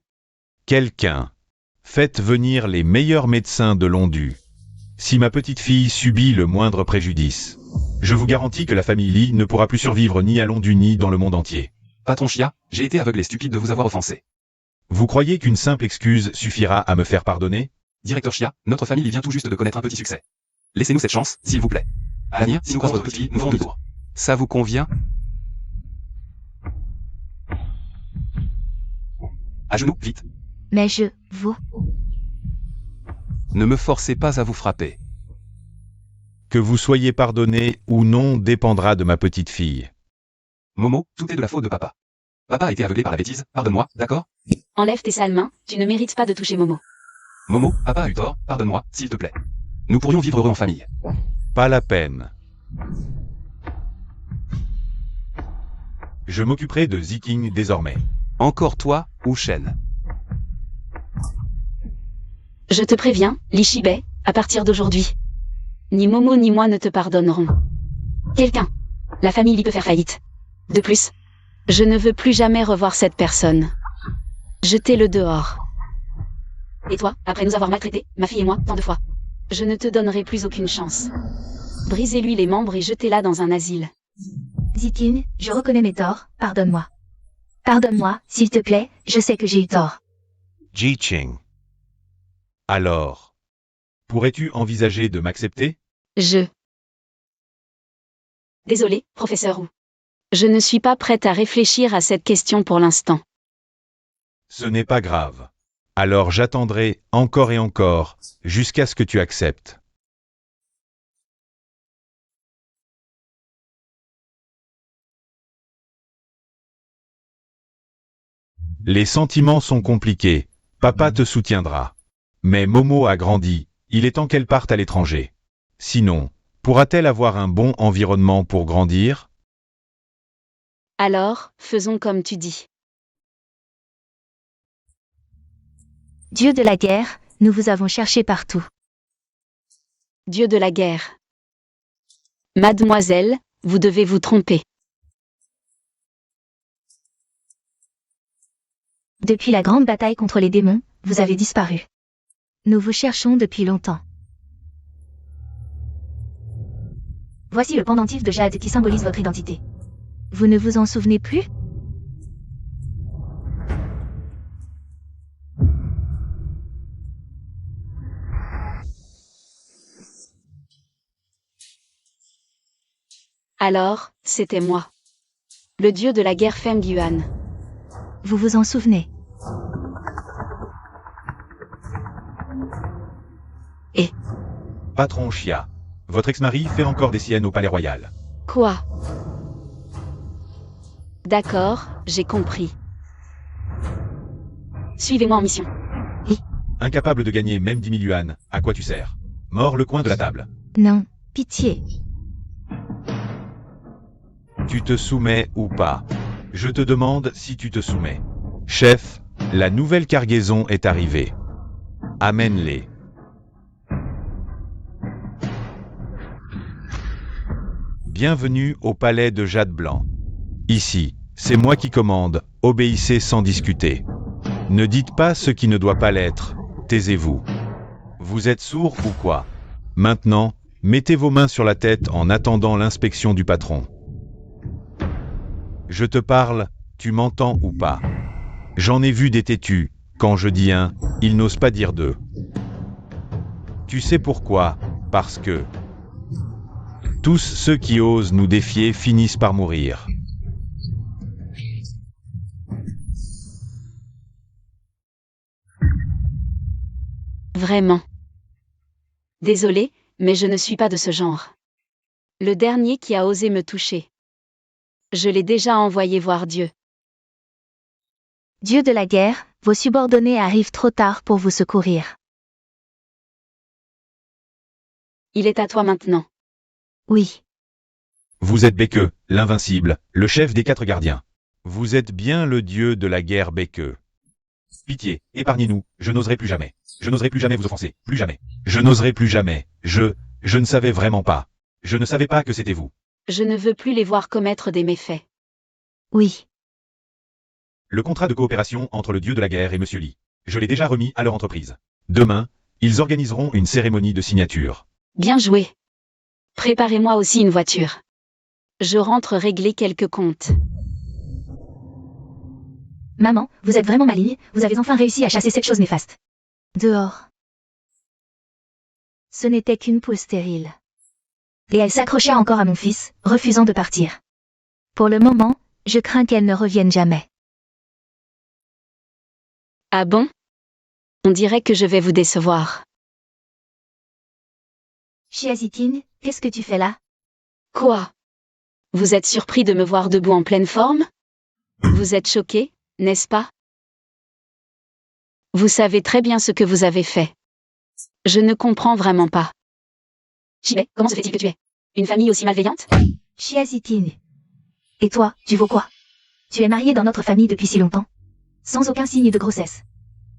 A: Quelqu'un. Faites venir les meilleurs médecins de Londu. Si ma petite fille subit le moindre préjudice,
E: Je vous garantis que la famille Li ne pourra plus survivre ni à Londu ni dans le monde entier.
B: Patron Xia, j'ai été aveugle et stupide de vous avoir offensé.
E: Vous croyez qu'une simple excuse suffira à me faire pardonner?
B: Directeur Xia, notre famille vient tout juste de connaître un petit succès. Laissez-nous cette chance, s'il vous plaît. À l'avenir, si nous croisons votre petite fille, nous ferons demi-tour. Ça vous convient? À genoux, vite.
D: Mais vous...
B: Ne me forcez pas à vous frapper.
A: que vous soyez pardonné ou non dépendra de ma petite fille.
B: Momo, tout est de la faute de papa. Papa a été aveuglé par la bêtise, pardonne-moi, d'accord?
C: enlève tes sales mains, tu ne mérites pas de toucher Momo.
B: Momo, papa a eu tort, pardonne-moi, s'il te plaît. Nous pourrions vivre heureux en famille.
A: Pas la peine.
E: Je m'occuperai de Ziqing désormais.
B: Encore toi, ou Shen?
C: Je te préviens, Li Shibei, à partir d'aujourd'hui. Ni Momo ni moi ne te pardonnerons. Quelqu'un. La famille Li peut faire faillite. De plus, je ne veux plus jamais revoir cette personne. Jetez-le dehors. Et toi, après nous avoir maltraités, ma fille et moi, tant de fois, je ne te donnerai plus aucune chance. Brisez-lui les membres et jetez-la dans un asile.
D: Ziqing, je reconnais mes torts, pardonne-moi. Pardonne-moi, s'il te plaît, je sais que j'ai eu tort.
A: Ji-Ching. Alors,
E: Pourrais-tu envisager de m'accepter?
C: Désolé, professeur Wu. Je ne suis pas prête à réfléchir à cette question pour l'instant.
E: Ce n'est pas grave.
A: alors j'attendrai encore et encore jusqu'à ce que tu acceptes. Les sentiments sont compliqués. Papa te soutiendra. Mais Momo a grandi, il est temps qu'elle parte à l'étranger. Sinon, pourra-t-elle avoir un bon environnement pour grandir?
C: Alors, faisons comme tu dis.
D: Dieu de la guerre, nous vous avons cherché partout.
C: Dieu de la guerre. Mademoiselle, vous devez vous tromper.
D: Depuis la grande bataille contre les démons, vous avez disparu. Nous vous cherchons depuis longtemps. Voici le pendentif de jade qui symbolise votre identité. Vous ne vous en souvenez plus?
C: Alors, c'était moi. Le dieu de la guerre Feng Yuan.
D: Vous vous en souvenez?
A: Patron Xia. Votre ex-mari fait encore des siennes au palais royal.
C: Quoi? D'accord, j'ai compris. Suivez-moi en mission.
A: Incapable de gagner même 10 000 yuan, à quoi tu sers? Mors le coin de la table.
D: Non, pitié.
A: Tu te soumets ou pas? Je te demande si tu te soumets. Chef, la nouvelle cargaison est arrivée. Amène-les. Bienvenue au palais de Jade Blanc. Ici, c'est moi qui commande, obéissez sans discuter. Ne dites pas ce qui ne doit pas l'être, taisez-vous. Vous êtes sourd ou quoi? Maintenant, mettez vos mains sur la tête en attendant l'inspection du patron. Je te parle, tu m'entends ou pas? J'en ai vu des têtus, quand je dis un, ils n'osent pas dire deux. Tu sais pourquoi? Parce que tous ceux qui osent nous défier finissent par mourir.
C: Vraiment. Désolé, mais je ne suis pas de ce genre. Le dernier qui a osé me toucher. Je l'ai déjà envoyé voir Dieu.
D: Dieu de la guerre, vos subordonnés arrivent trop tard pour vous secourir.
C: Il est à toi maintenant.
D: Oui.
A: Vous êtes Baekeu, l'invincible, le chef des 4 gardiens. Vous êtes bien le dieu de la guerre Baekeu. Pitié, épargnez-nous, je n'oserai plus jamais. Je n'oserai plus jamais vous offenser, plus jamais. Je n'oserai plus jamais. Je ne savais vraiment pas. Je ne savais pas que c'était vous.
C: Je ne veux plus les voir commettre des méfaits.
D: Oui.
A: Le contrat de coopération entre le dieu de la guerre et Monsieur Li. Je l'ai déjà remis à leur entreprise. Demain, ils organiseront une cérémonie de signature.
C: Bien joué. Préparez-moi aussi une voiture. Je rentre régler quelques comptes.
D: Maman, vous êtes vraiment maligne, vous avez enfin réussi à chasser cette chose néfaste. Dehors. Ce n'était qu'une poule stérile. Et elle s'accrocha encore à mon fils, refusant de partir. Pour le moment, je crains qu'elle ne revienne jamais.
C: Ah bon? On dirait que je vais vous décevoir.
D: Chiazitine, qu'est-ce que tu fais là?
C: Quoi? Vous êtes surpris de me voir debout en pleine forme? Vous êtes choqué, n'est-ce pas? Vous savez très bien ce que vous avez fait. Je ne comprends vraiment pas. Chibé, comment se fait-il que tu aies une famille aussi malveillante?
D: Chiazitine. Et toi, tu vaux quoi? Tu es mariée dans notre famille depuis si longtemps, sans aucun signe de grossesse.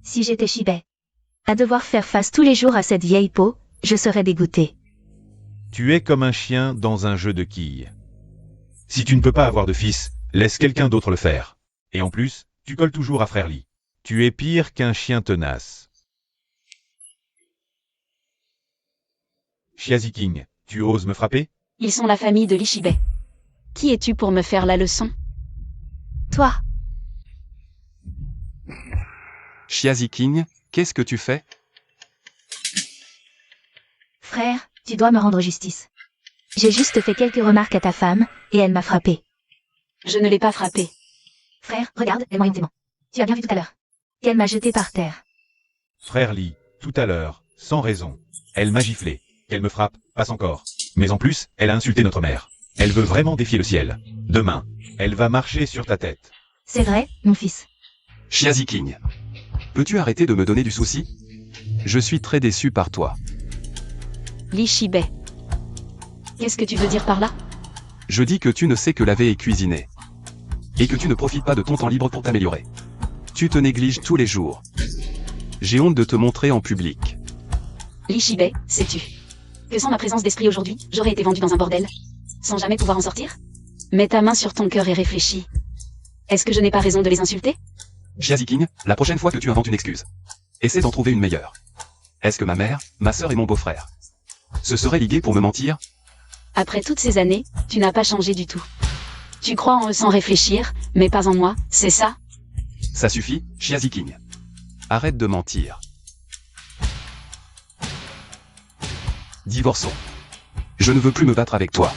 D: Si j'étais Chibé, à devoir faire face tous les jours à cette vieille peau, je serais dégoûtée.
A: Tu es comme un chien dans un jeu de quilles. Si tu ne peux pas avoir de fils, laisse quelqu'un d'autre le faire. Et en plus, tu colles toujours à Frère Li. Tu es pire qu'un chien tenace. Chiazi King, tu oses me frapper?
C: Ils sont la famille de l'Ishibé. Qui es-tu pour me faire la leçon?
D: Toi.
B: Chiazi King, qu'est-ce que tu fais?
D: Frère, tu dois me rendre justice. J'ai juste fait quelques remarques à ta femme, et elle m'a frappé.
C: Je ne l'ai pas frappé.
D: Frère, regarde, elle m'a tes mains. Tu as bien vu tout à l'heure. Qu'elle m'a jeté par terre.
A: Frère Li, tout à l'heure, sans raison. Elle m'a giflé. Qu'elle me frappe, passe encore. Mais en plus, elle a insulté notre mère. Elle veut vraiment défier le ciel. Demain, elle va marcher sur ta tête.
D: C'est vrai, mon fils.
B: Chiazi King. Peux-tu arrêter de me donner du souci? Je suis très déçu par toi.
C: L'Ishibé. Qu'est-ce que tu veux dire par là?
B: Je dis que tu ne sais que laver et cuisiner. Et que tu ne profites pas de ton temps libre pour t'améliorer. Tu te négliges tous les jours. J'ai honte de te montrer en public.
C: L'Ishibé, sais-tu que sans ma présence d'esprit aujourd'hui, j'aurais été vendu dans un bordel, sans jamais pouvoir en sortir? Mets ta main sur ton cœur et réfléchis. Est-ce que je n'ai pas raison de les insulter?
B: Chiazi King, la prochaine fois que tu inventes une excuse, essaie d'en trouver une meilleure. Est-ce que ma mère, ma sœur et mon beau-frère se seraient ligués pour me mentir?
C: Après toutes ces années, tu n'as pas changé du tout. Tu crois en eux sans réfléchir, mais pas en moi, c'est ça?
B: Ça suffit, Shiazi-King. Arrête de mentir. Divorçons. Je ne veux plus me battre avec toi.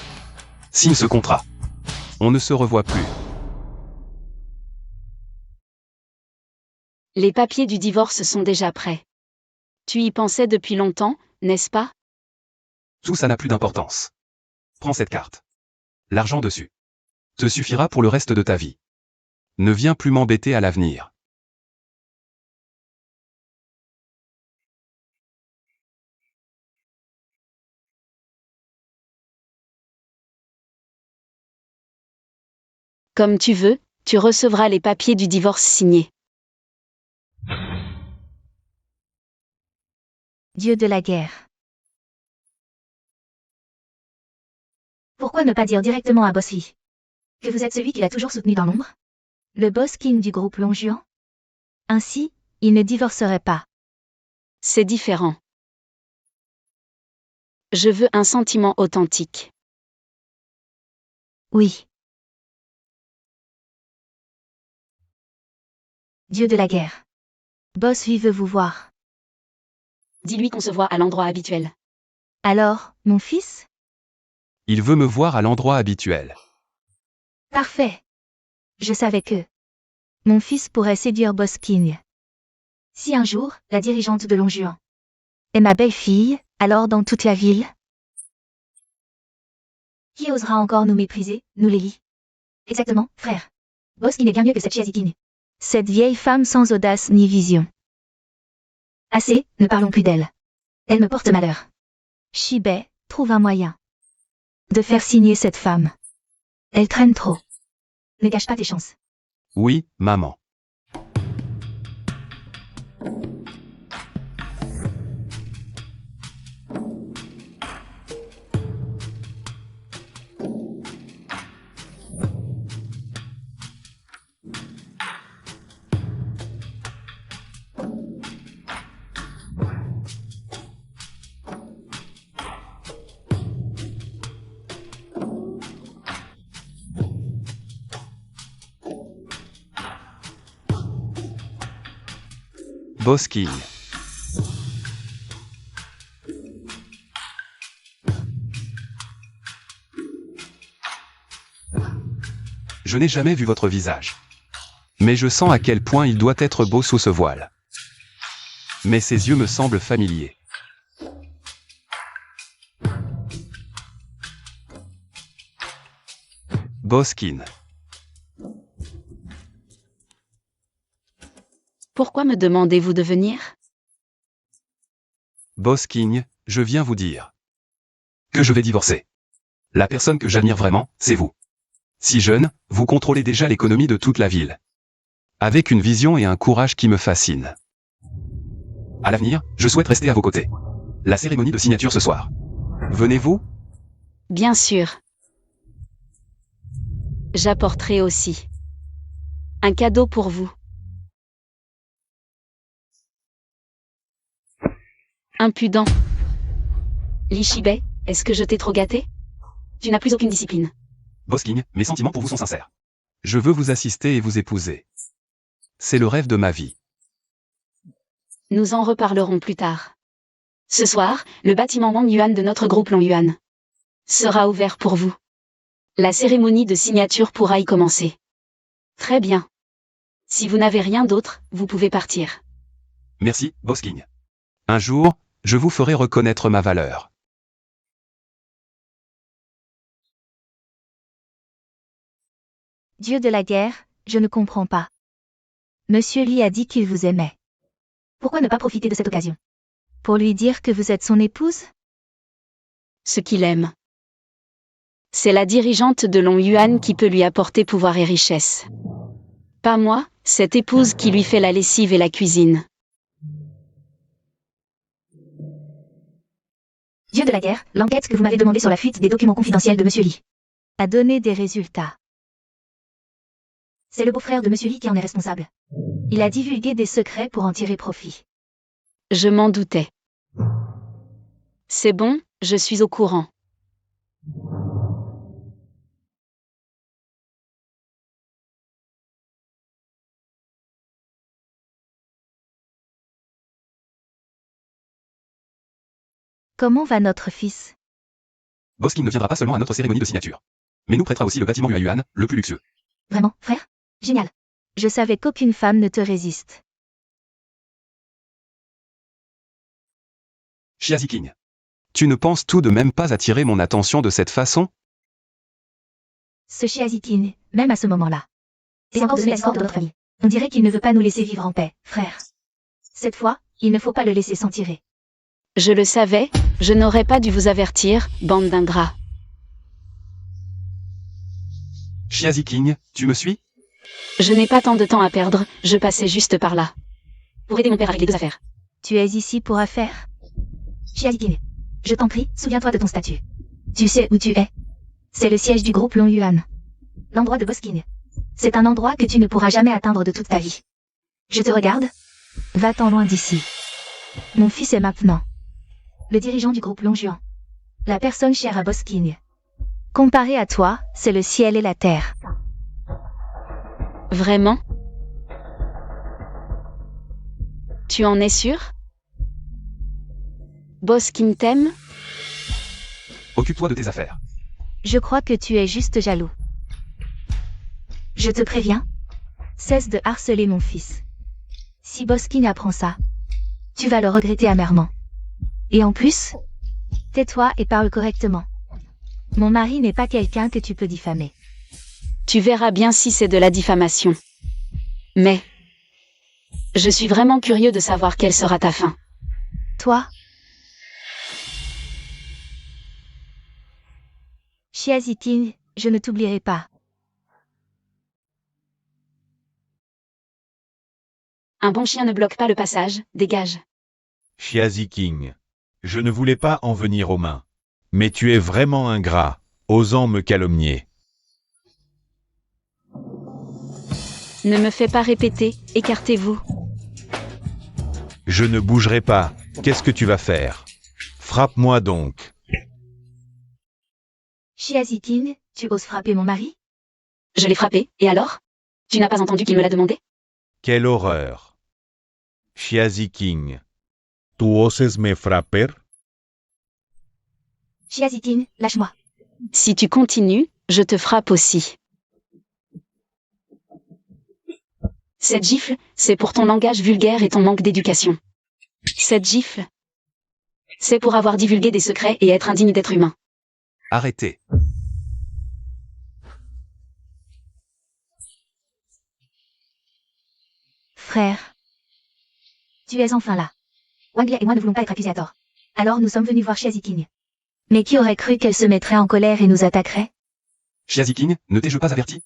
B: Signe ce contrat. On ne se revoit plus.
C: Les papiers du divorce sont déjà prêts. Tu y pensais depuis longtemps, n'est-ce pas?
B: Tout ça n'a plus d'importance. Prends cette carte. L'argent dessus te suffira pour le reste de ta vie. Ne viens plus m'embêter à l'avenir.
C: Comme tu veux, tu recevras les papiers du divorce signés.
D: Dieu de la guerre. Pourquoi ne pas dire directement à Boss Lee que vous êtes celui qui l'a toujours soutenu dans l'ombre? Le Boss King du groupe Longjuan? Ainsi, il ne divorcerait pas.
C: C'est différent. Je veux un sentiment authentique.
D: Oui. Dieu de la guerre. Boss Lee veut vous voir.
C: Dis-lui qu'on se voit à l'endroit habituel.
D: Alors, mon fils?
B: Il veut me voir à l'endroit habituel.
D: Parfait. Je savais que mon fils pourrait séduire Boss King. Si un jour, la dirigeante de Longjuan est ma belle-fille, alors dans toute la ville, qui osera encore nous mépriser, nous les lits? Exactement, frère. Boss King est bien mieux que cette Shiazi-King. Cette vieille femme sans audace ni vision. Assez, ne parlons plus d'elle. Elle me porte malheur. Shibei, trouve un moyen de faire signer cette femme. Elle traîne trop. Ne gâche pas tes chances.
B: Oui, maman. Boss King. Je n'ai jamais vu votre visage. Mais je sens à quel point il doit être beau sous ce voile. Mais ses yeux me semblent familiers. Boss King.
C: Pourquoi me demandez-vous de venir?
B: Boss King, je viens vous dire que je vais divorcer. La personne que j'admire vraiment, c'est vous. Si jeune, vous contrôlez déjà l'économie de toute la ville. Avec une vision et un courage qui me fascinent. À l'avenir, je souhaite rester à vos côtés. La cérémonie de signature ce soir. Venez-vous?
C: Bien sûr. J'apporterai aussi un cadeau pour vous. Impudent. Lee Shibei, est-ce que je t'ai trop gâté? Tu n'as plus aucune discipline.
B: Boss King, mes sentiments pour vous sont sincères. Je veux vous assister et vous épouser. C'est le rêve de ma vie.
C: Nous en reparlerons plus tard. Ce soir, le bâtiment Wang Yuan de notre groupe Long Yuan sera ouvert pour vous. La cérémonie de signature pourra y commencer. Très bien. Si vous n'avez rien d'autre, vous pouvez partir.
B: Merci, Boss King. Un jour, je vous ferai reconnaître ma valeur.
D: Dieu de la guerre, je ne comprends pas. Monsieur Lee a dit qu'il vous aimait. Pourquoi ne pas profiter de cette occasion? Pour lui dire que vous êtes son épouse?
C: Ce qu'il aime. C'est la dirigeante de Long Yuan qui peut lui apporter pouvoir et richesse. Pas moi, cette épouse qui lui fait la lessive et la cuisine.
D: Dieu de la guerre, l'enquête que vous m'avez demandée sur la fuite des documents confidentiels de Monsieur Lee a donné des résultats. C'est le beau-frère de Monsieur Lee qui en est responsable. Il a divulgué des secrets pour en tirer profit.
C: Je m'en doutais. C'est bon, je suis au courant.
D: Comment va notre fils?
B: Boskin ne viendra pas seulement à notre cérémonie de signature, mais nous prêtera aussi le bâtiment Yuan, le plus luxueux.
D: Vraiment, frère? Génial. Je savais qu'aucune femme ne te résiste.
B: Shiazi King. Tu ne penses tout de même pas attirer mon attention de cette façon?
D: Ce Shiazikin, même à ce moment-là. C'est encore de l'escorte de notre famille. On dirait qu'il ne veut pas nous laisser vivre en paix, frère. Cette fois, il ne faut pas le laisser s'en tirer.
C: Je le savais, je n'aurais pas dû vous avertir, bande d'ingrats.
B: Shiazi King, tu me suis?
C: Je n'ai pas tant de temps à perdre, je passais juste par là. Pour aider mon père avec les deux affaires.
D: Tu es ici pour affaires? Shiazikin, je t'en prie, souviens-toi de ton statut. Tu sais où tu es? C'est le siège du groupe Longyuan. L'endroit de Boskin. C'est un endroit que tu ne pourras jamais atteindre de toute ta vie. Je te regarde. Va-t'en loin d'ici. Mon fils est maintenant le dirigeant du groupe Longyuan. La personne chère à Boskin. Comparé à toi, c'est le ciel et la terre.
C: Vraiment? Tu en es sûr? Boskin t'aime?
B: Occupe-toi de tes affaires.
D: Je crois que tu es juste jaloux. Je te préviens. Cesse de harceler mon fils. Si Boskin apprend ça, tu vas le regretter amèrement. Et en plus, tais-toi et parle correctement. Mon mari n'est pas quelqu'un que tu peux diffamer.
C: Tu verras bien si c'est de la diffamation. Mais je suis vraiment curieux de savoir quelle sera ta fin.
D: Toi? Shiazitin, je ne t'oublierai pas.
C: Un bon chien ne bloque pas le passage, dégage.
A: Shiazi King. Je ne voulais pas en venir aux mains. Mais tu es vraiment ingrat, osant me calomnier.
C: Ne me fais pas répéter, écartez-vous.
A: Je ne bougerai pas. Qu'est-ce que tu vas faire? Frappe-moi donc.
D: Shiazitin, tu oses frapper mon mari?
C: Je l'ai frappé, et alors? Tu n'as pas entendu qu'il me l'a demandé?
A: Quelle horreur. Shiazi King. Tu oses me frapper?
D: Shiazitin, lâche-moi.
C: Si tu continues, je te frappe aussi. Cette gifle, c'est pour ton langage vulgaire et ton manque d'éducation. Cette gifle, c'est pour avoir divulgué des secrets et être indigne d'être humain.
B: Arrêtez.
D: Frère. Tu es enfin là. Wanglia et moi ne voulons pas être accusés à tort. Alors nous sommes venus voir Shiazikin. Mais qui aurait cru qu'elle se mettrait en colère et nous attaquerait?
B: Shiazi King, ne t'ai-je pas averti?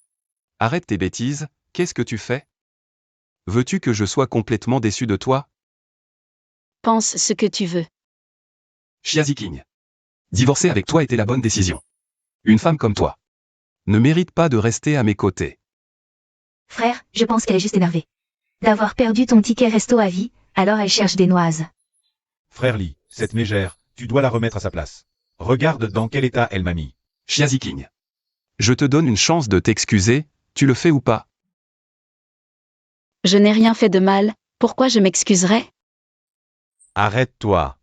B: Arrête tes bêtises, qu'est-ce que tu fais? Veux-tu que je sois complètement déçu de toi?
C: Pense ce que tu veux.
B: Shiazi King. Divorcer avec toi était la bonne décision. Une femme comme toi ne mérite pas de rester à mes côtés.
D: Frère, je pense qu'elle est juste énervée. D'avoir perdu ton ticket resto à vie, alors elle cherche des noises.
A: Frère Lee, cette mégère, tu dois la remettre à sa place. Regarde dans quel état elle m'a mis.
B: Shiazi King. Je te donne une chance de t'excuser, tu le fais ou pas?
C: Je n'ai rien fait de mal, pourquoi je m'excuserais?
A: Arrête-toi.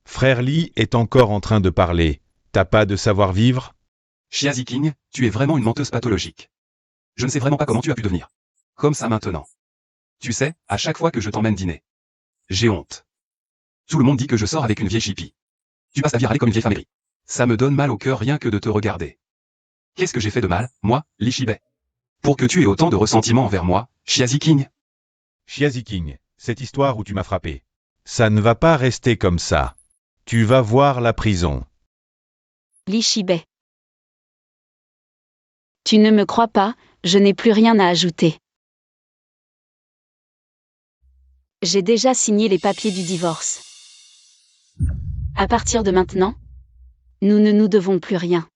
A: Frère Lee est encore en train de parler. T'as pas de savoir-vivre?
B: Shiazi King, tu es vraiment une menteuse pathologique. Je ne sais vraiment pas comment tu as pu devenir comme ça maintenant. Tu sais, à chaque fois que je t'emmène dîner, j'ai honte. Tout le monde dit que je sors avec une vieille chippie. Tu passes ta vie à râler comme une vieille femme aigrie. Ça me donne mal au cœur rien que de te regarder. Qu'est-ce que j'ai fait de mal, moi, Lee Shibei? Pour que tu aies autant de ressentiment envers moi, Shiazi King?
A: Shiazi King, cette histoire où tu m'as frappé. Ça ne va pas rester comme ça. Tu vas voir la prison.
C: Lee Shibei. Tu ne me crois pas, je n'ai plus rien à ajouter. J'ai déjà signé les papiers du divorce. À partir de maintenant, nous ne nous devons plus rien.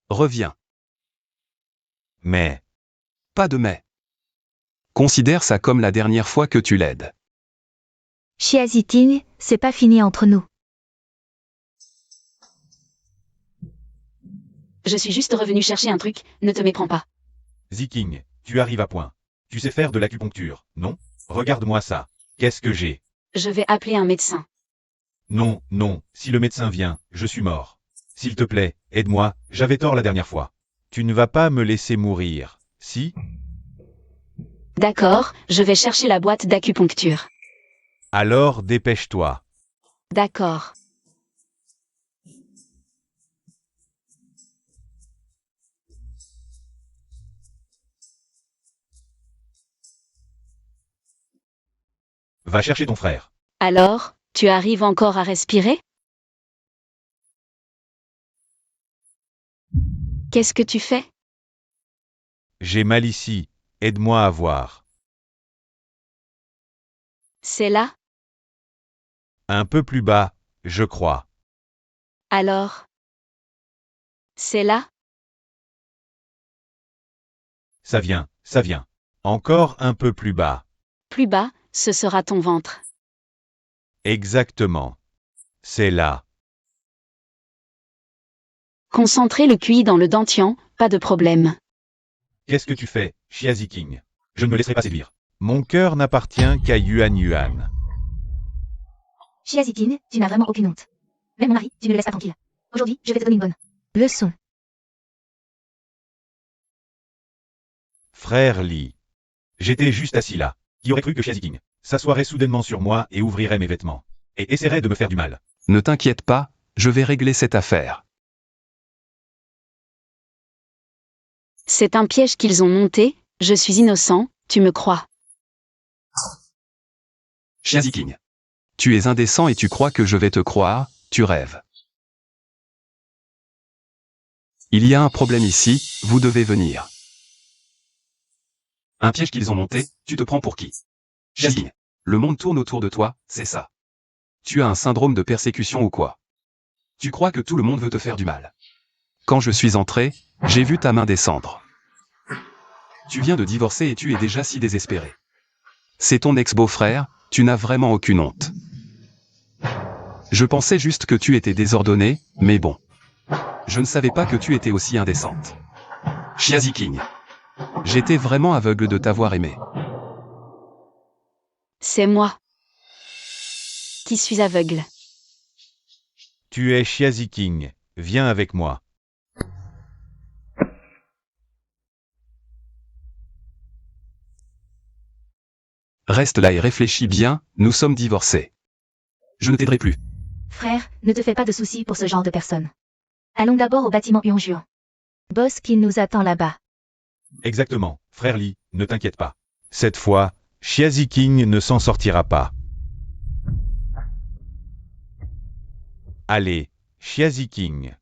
B: Reviens.
A: Mais,
B: Pas de mais. Considère ça comme la dernière fois que tu l'aides.
D: Chiaziting, c'est pas fini entre nous.
C: Je suis juste revenu chercher un truc, ne te méprends pas.
E: Ziking, tu arrives à point. Tu sais faire de l'acupuncture, non? Regarde-moi ça. Qu'est-ce que j'ai?
C: Je vais appeler un médecin.
E: Non, non, si le médecin vient, je suis mort. S'il te plaît, aide-moi, j'avais tort la dernière fois.
A: Tu ne vas pas me laisser mourir, si?
C: D'accord, je vais chercher la boîte d'acupuncture.
A: Alors dépêche-toi.
C: D'accord.
E: Va chercher ton frère.
C: Alors, tu arrives encore à respirer? Qu'est-ce que tu fais?
A: J'ai mal ici, aide-moi à voir.
C: C'est là?
A: Un peu plus bas, je crois.
C: Alors? C'est là?
E: Ça vient, ça vient.
A: Encore un peu plus bas.
C: Plus bas, ce sera ton ventre.
A: Exactement. C'est là.
C: Concentrez le QI dans le dentian, pas de problème.
E: Qu'est-ce que tu fais, Chiaziking? Je ne me laisserai pas séduire.
A: Mon cœur n'appartient qu'à Yuan Yuan.
D: Chiaziting, tu n'as vraiment aucune honte. Même mon mari, tu ne le laisses pas tranquille. Aujourd'hui, je vais te donner une bonne leçon.
A: Frère Li.
E: J'étais juste assis là. Qui aurait cru que Chiaziking s'assoirait soudainement sur moi et ouvrirait mes vêtements? Et essaierait de me faire du mal.
B: Ne t'inquiète pas, je vais régler cette affaire.
C: C'est un piège qu'ils ont monté, je suis innocent, tu me crois.
B: Chiaziking. Tu es indécent et tu crois que je vais te croire, tu rêves. Il y a un problème ici, vous devez venir. Un piège qu'ils ont monté, tu te prends pour qui? Chiaziking. Le monde tourne autour de toi, c'est ça. Tu as un syndrome de persécution ou quoi? Tu crois que tout le monde veut te faire du mal. Quand je suis entré, j'ai vu ta main descendre. Tu viens de divorcer et tu es déjà si désespéré. C'est ton ex-beau-frère, tu n'as vraiment aucune honte. Je pensais juste que tu étais désordonnée, mais bon. Je ne savais pas que tu étais aussi indécente. Chiaziking. J'étais vraiment aveugle de t'avoir aimé.
C: C'est moi qui suis aveugle.
A: Tu es Chiaziking, viens avec moi.
B: Reste là et réfléchis bien, nous sommes divorcés. Je ne t'aiderai plus.
D: Frère, ne te fais pas de soucis pour ce genre de personnes. Allons d'abord au bâtiment Yonjuan. Boss qui nous attend là-bas.
E: Exactement, frère Li, ne t'inquiète pas.
A: Cette fois, Chiaziking ne s'en sortira pas. Allez, Chiaziking.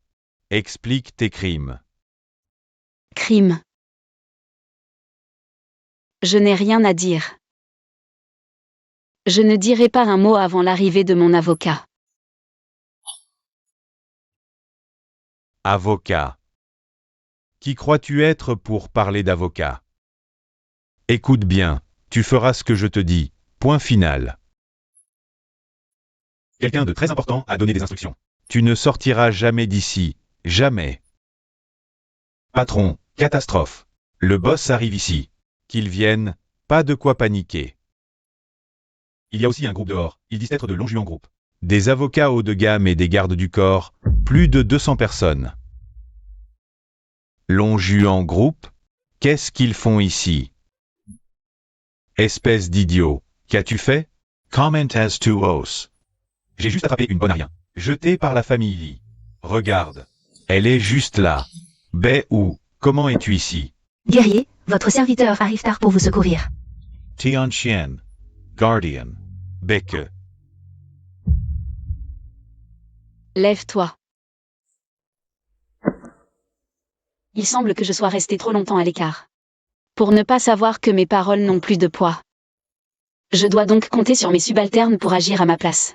A: Explique tes crimes.
C: Crime. Je n'ai rien à dire. Je ne dirai pas un mot avant l'arrivée de mon avocat.
A: Avocat. Qui crois-tu être pour parler d'avocat? Écoute bien, tu feras ce que je te dis, point final.
E: Quelqu'un de très important a donné des instructions.
A: Tu ne sortiras jamais d'ici, jamais.
E: Patron, catastrophe. Le boss arrive ici.
A: Qu'il vienne, pas de quoi paniquer.
E: Il y a aussi un groupe dehors, ils disent être de Longjuan Group.
A: Des avocats haut de gamme et des gardes du corps, plus de 200 personnes. Longjuan Group? Qu'est-ce qu'ils font ici? Espèce d'idiot, qu'as-tu fait? Comment as tu oses?
E: J'ai juste attrapé une bonne à rien. Jetée par la famille Li. Regarde.
A: Elle est juste là. Où? Comment es-tu ici?
D: Guerrier, votre serviteur arrive tard pour vous secourir.
A: Tianxian. Guardian. Beke.
C: Lève-toi. Il semble que je sois resté trop longtemps à l'écart. Pour ne pas savoir que mes paroles n'ont plus de poids. Je dois donc compter sur mes subalternes pour agir à ma place.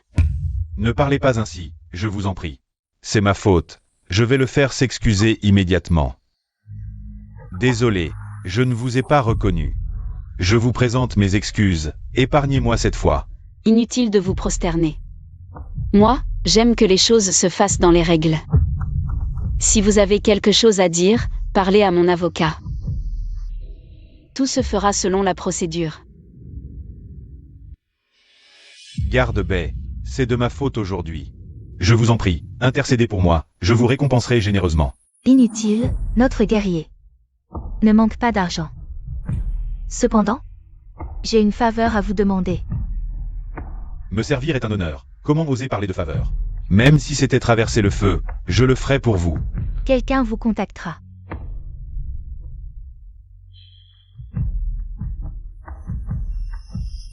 E: Ne parlez pas ainsi, je vous en prie.
A: C'est ma faute. Je vais le faire s'excuser immédiatement. Désolé, je ne vous ai pas reconnu. Je vous présente mes excuses, épargnez-moi cette fois.
C: Inutile de vous prosterner. Moi, j'aime que les choses se fassent dans les règles. Si vous avez quelque chose à dire, parlez à mon avocat. Tout se fera selon la procédure.
A: Garde Bay, c'est de ma faute aujourd'hui. Je vous en prie, intercédez pour moi, je vous récompenserai généreusement.
D: Inutile, notre guerrier ne manque pas d'argent. Cependant, j'ai une faveur à vous demander.
A: Me servir est un honneur, comment oser parler de faveur? Même si c'était traverser le feu, je le ferai pour vous.
D: Quelqu'un vous contactera.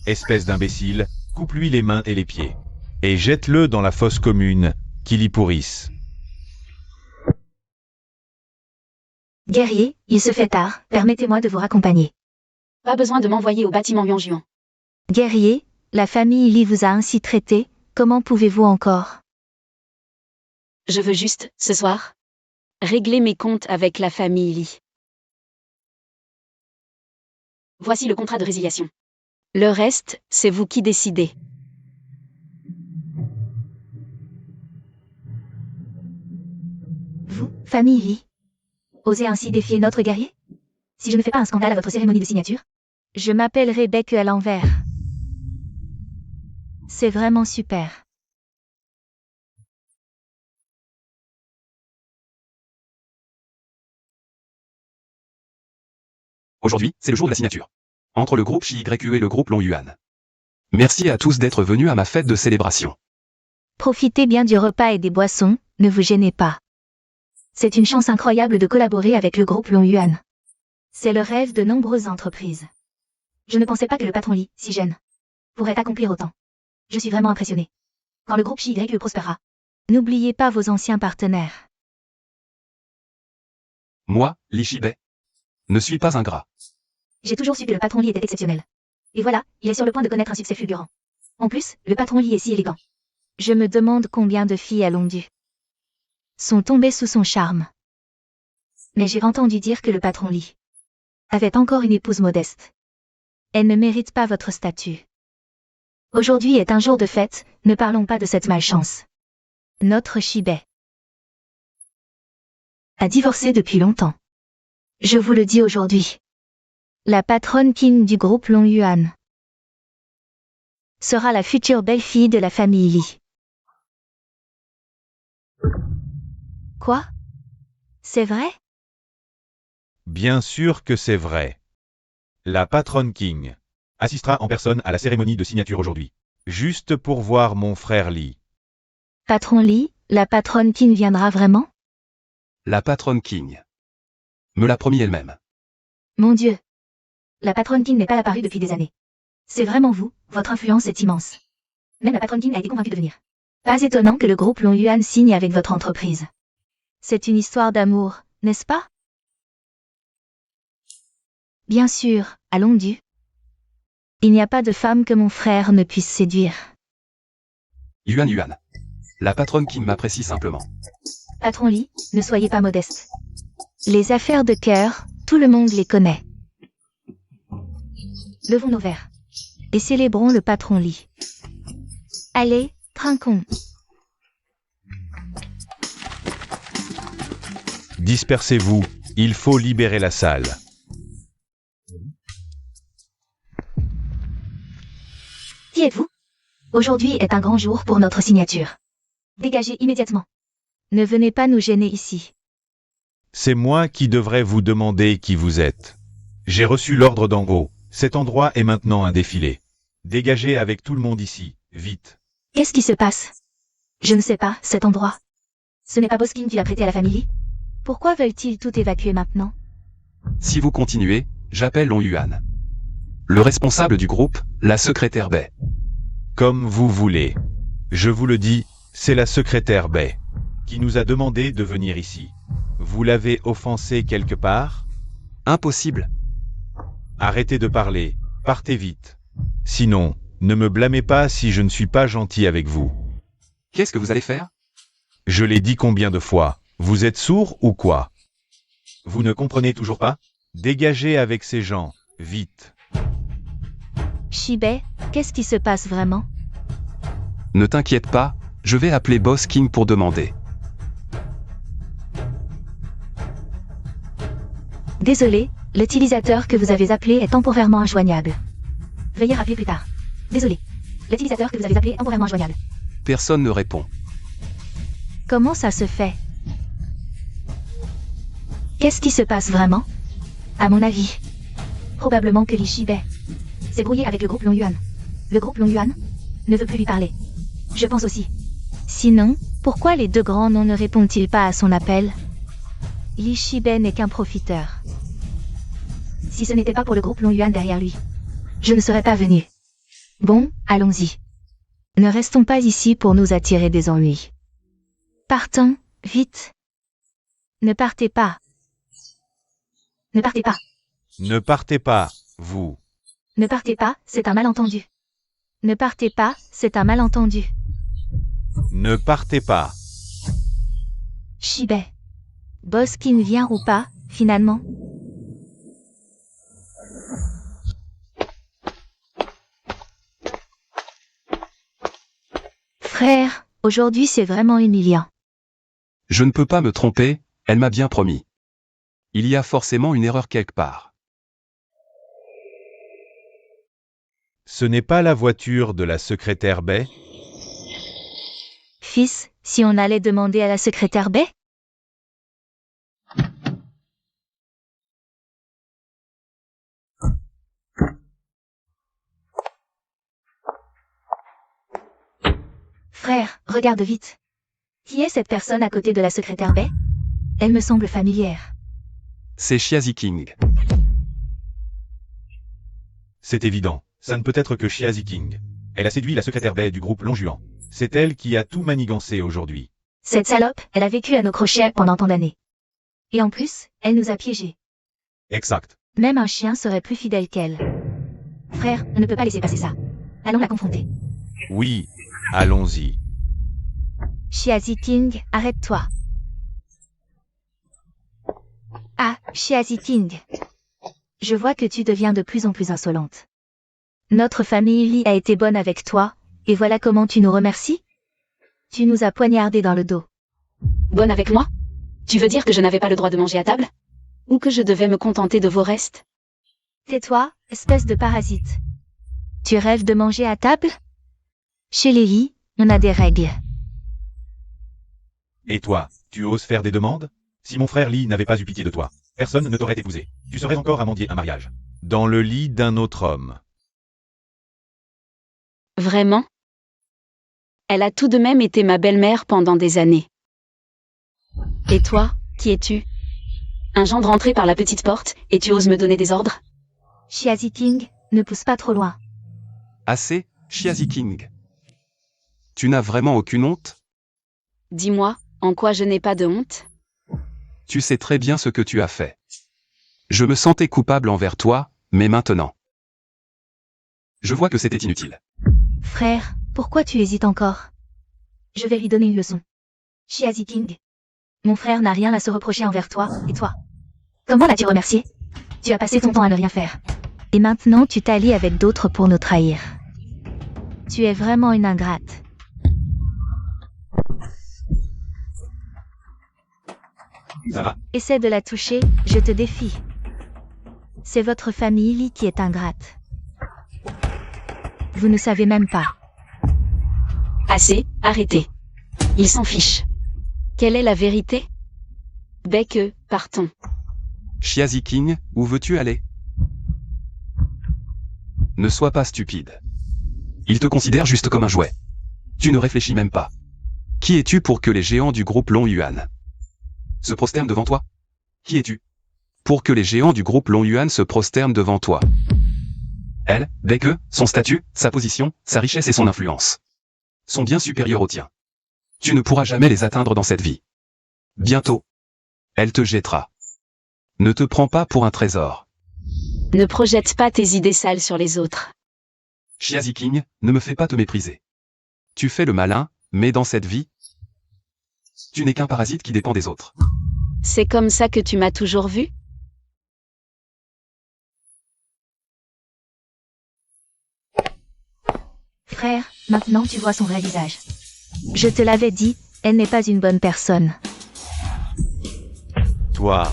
A: Espèce d'imbécile, coupe-lui les mains et les pieds. Et jette-le dans la fosse commune, qu'il y pourrisse.
D: Guerrier, il se fait tard, permettez-moi de vous raccompagner.
C: Pas besoin de m'envoyer au bâtiment Yuan.
D: Guerrier, la famille Lee vous a ainsi traité, comment pouvez-vous encore?
C: Je veux juste, ce soir, régler mes comptes avec la famille Lee. Voici le contrat de résiliation. Le reste, c'est vous qui décidez.
D: Vous, famille Lee, osez ainsi défier notre guerrier? Si je ne fais pas un scandale à votre cérémonie de signature, je m'appellerai Bec à l'envers. C'est vraiment super.
B: Aujourd'hui, c'est le jour de la signature. Entre le groupe Chi-YQ et le groupe Long Yuan. Merci à tous d'être venus à ma fête de célébration.
D: Profitez bien du repas et des boissons, ne vous gênez pas. C'est une chance incroyable de collaborer avec le groupe Long Yuan. C'est le rêve de nombreuses entreprises. Je ne pensais pas que le patron Lee, si jeune, pourrait accomplir autant. Je suis vraiment impressionné. Quand le groupe Chi-YQ prospérera, n'oubliez pas vos anciens partenaires.
B: Moi, Li Shibei, ne suis pas ingrat.
D: J'ai toujours su que le patron Lee était exceptionnel. Et voilà, il est sur le point de connaître un succès fulgurant. En plus, le patron Lee est si élégant. Je me demande combien de filles à Longdu sont tombées sous son charme. Mais j'ai entendu dire que le patron Lee avait encore une épouse modeste. Elle ne mérite pas votre statut. Aujourd'hui est un jour de fête, ne parlons pas de cette malchance. Notre Shibei a divorcé depuis longtemps. Je vous le dis aujourd'hui. La patronne Qin du groupe Long Yuan sera la future belle-fille de la famille Lee. Quoi? C'est vrai?
A: Bien sûr que c'est vrai. La patronne King assistera en personne à la cérémonie de signature aujourd'hui. Juste pour voir mon frère Lee.
D: Patron Lee, la patronne Qin viendra vraiment?
B: La patronne King me l'a promis elle-même.
D: Mon Dieu. La patronne Qin n'est pas apparue depuis des années. C'est vraiment vous, votre influence est immense. Même la patronne Qin a été convaincue de venir. Pas étonnant que le groupe Long Yuan signe avec votre entreprise. C'est une histoire d'amour, n'est-ce pas? Bien sûr, à Longdu. Il n'y a pas de femme que mon frère ne puisse séduire.
B: Yuan Yuan. La patronne Kim m'apprécie simplement.
D: Patron Lee, ne soyez pas modeste. Les affaires de cœur, tout le monde les connaît. Levons nos verres. Et célébrons le patron Lee. Allez, trinquons.
A: Dispersez-vous, il faut libérer la salle.
D: Qui êtes-vous? Aujourd'hui est un grand jour pour notre signature. Dégagez immédiatement. Ne venez pas nous gêner ici.
A: C'est moi qui devrais vous demander qui vous êtes. J'ai reçu l'ordre d'en haut. Cet endroit est maintenant un défilé. Dégagez avec tout le monde ici, vite.
D: Qu'est-ce qui se passe? Je ne sais pas, cet endroit. Ce n'est pas Boskin qui l'a prêté à la famille? Pourquoi veulent-ils tout évacuer maintenant?
B: Si vous continuez, j'appelle Long Yuan. Le responsable du groupe, la secrétaire Bai.
A: Comme vous voulez. Je vous le dis, c'est la secrétaire Bai qui nous a demandé de venir ici. Vous l'avez offensé quelque part?
B: Impossible.
A: Arrêtez de parler, partez vite. Sinon, ne me blâmez pas si je ne suis pas gentil avec vous.
B: Qu'est-ce que vous allez faire?
A: Je l'ai dit combien de fois? Vous êtes sourd ou quoi? Vous ne comprenez toujours pas? Dégagez avec ces gens, vite.
D: Shibe, qu'est-ce qui se passe vraiment?
B: Ne t'inquiète pas, je vais appeler Boss King pour demander.
D: Désolé, l'utilisateur que vous avez appelé est temporairement injoignable. Veuillez rappeler plus tard. Désolé. L'utilisateur que vous avez appelé est temporairement injoignable.
B: Personne ne répond.
D: Comment ça se fait? Qu'est-ce qui se passe vraiment? À mon avis, probablement que Li Shibe s'est brouillé avec le groupe Longyuan. Le groupe Longyuan ne veut plus lui parler. Je pense aussi. Sinon, pourquoi les deux grands noms ne répondent-ils pas à son appel? Li Shibe n'est qu'un profiteur. Si ce n'était pas pour le groupe Longyuan derrière lui, je ne serais pas venu. Bon, allons-y. Ne restons pas ici pour nous attirer des ennuis. Partons, vite. Ne partez pas. Ne partez pas.
A: Ne partez pas, vous.
D: Ne partez pas, c'est un malentendu. Ne partez pas, c'est un malentendu.
A: Ne partez pas.
D: Shibe. Boskin vient ou pas, finalement? Frère, aujourd'hui c'est vraiment humiliant.
B: Je ne peux pas me tromper, elle m'a bien promis. Il y a forcément une erreur quelque part.
A: Ce n'est pas la voiture de la secrétaire Bay?
D: Fils, si on allait demander à la secrétaire Bay? Frère, regarde vite. Qui est cette personne à côté de la secrétaire Bay? Elle me semble familière.
B: C'est Shiazi King.
E: C'est évident, ça ne peut être que Shiazi King. Elle a séduit la secrétaire Bay du groupe Longyuan. C'est elle qui a tout manigancé aujourd'hui.
D: Cette salope, elle a vécu à nos crochets pendant tant d'années. Et en plus, elle nous a piégés.
E: Exact.
D: Même un chien serait plus fidèle qu'elle. Frère, on ne peut pas laisser passer ça. Allons la confronter.
A: Oui, allons-y.
D: Shiazi King, arrête-toi. Ah, Shiazi King. Je vois que tu deviens de plus en plus insolente. Notre famille Lee a été bonne avec toi, et voilà comment tu nous remercies? Tu nous as poignardés dans le dos.
C: Bonne avec moi? Tu veux dire que je n'avais pas le droit de manger à table? Ou que je devais me contenter de vos restes?
D: Tais-toi, espèce de parasite. Tu rêves de manger à table? Chez les Lee, on a des règles.
E: Et toi, tu oses faire des demandes? Si mon frère Lee n'avait pas eu pitié de toi, personne ne t'aurait épousé. Tu serais encore à mendier un mariage.
A: Dans le lit d'un autre homme.
C: Vraiment? Elle a tout de même été ma belle-mère pendant des années. Et toi, qui es-tu? Un gendre rentré par la petite porte, et tu oses me donner des ordres?
D: Shiazi King, ne pousse pas trop loin.
B: Assez, Shiazi King. Tu n'as vraiment aucune honte?
C: Dis-moi, en quoi je n'ai pas de honte?
B: Tu sais très bien ce que tu as fait. Je me sentais coupable envers toi, mais maintenant. Je vois que c'était inutile.
D: Frère, pourquoi tu hésites encore? Je vais lui donner une leçon. Shiazi King. Mon frère n'a rien à se reprocher envers toi, et toi? Comment l'as-tu remercié? Tu as passé ton temps à ne rien faire. Et maintenant tu t'allies avec d'autres pour nous trahir. Tu es vraiment une ingrate.
E: Ça va?
D: Essaie de la toucher, je te défie. C'est votre famille Lee qui est ingrate. Vous ne savez même pas.
C: Assez, arrêtez. Il s'en fiche. Quelle est la vérité? Bec, partons.
B: Shiazi King, où veux-tu aller? Ne sois pas stupide. Il te considère juste comme un jouet. Tu ne réfléchis même pas. Qui es-tu pour que les géants du groupe Longyuan se prosternent devant toi? Qui es-tu pour que les géants du groupe Longyuan se prosternent devant toi? Elle, Baeke, son statut, sa position, sa richesse et son influence sont bien supérieurs aux tiens. Tu ne pourras jamais les atteindre dans cette vie. Bientôt, elle te jettera. Ne te prends pas pour un trésor.
C: Ne projette pas tes idées sales sur les autres.
B: Shiazi King, ne me fais pas te mépriser. Tu fais le malin, mais dans cette vie, tu n'es qu'un parasite qui dépend des autres.
C: C'est comme ça que tu m'as toujours vu?
D: Frère, maintenant tu vois son vrai visage. Je te l'avais dit, elle n'est pas une bonne personne.
A: Toi,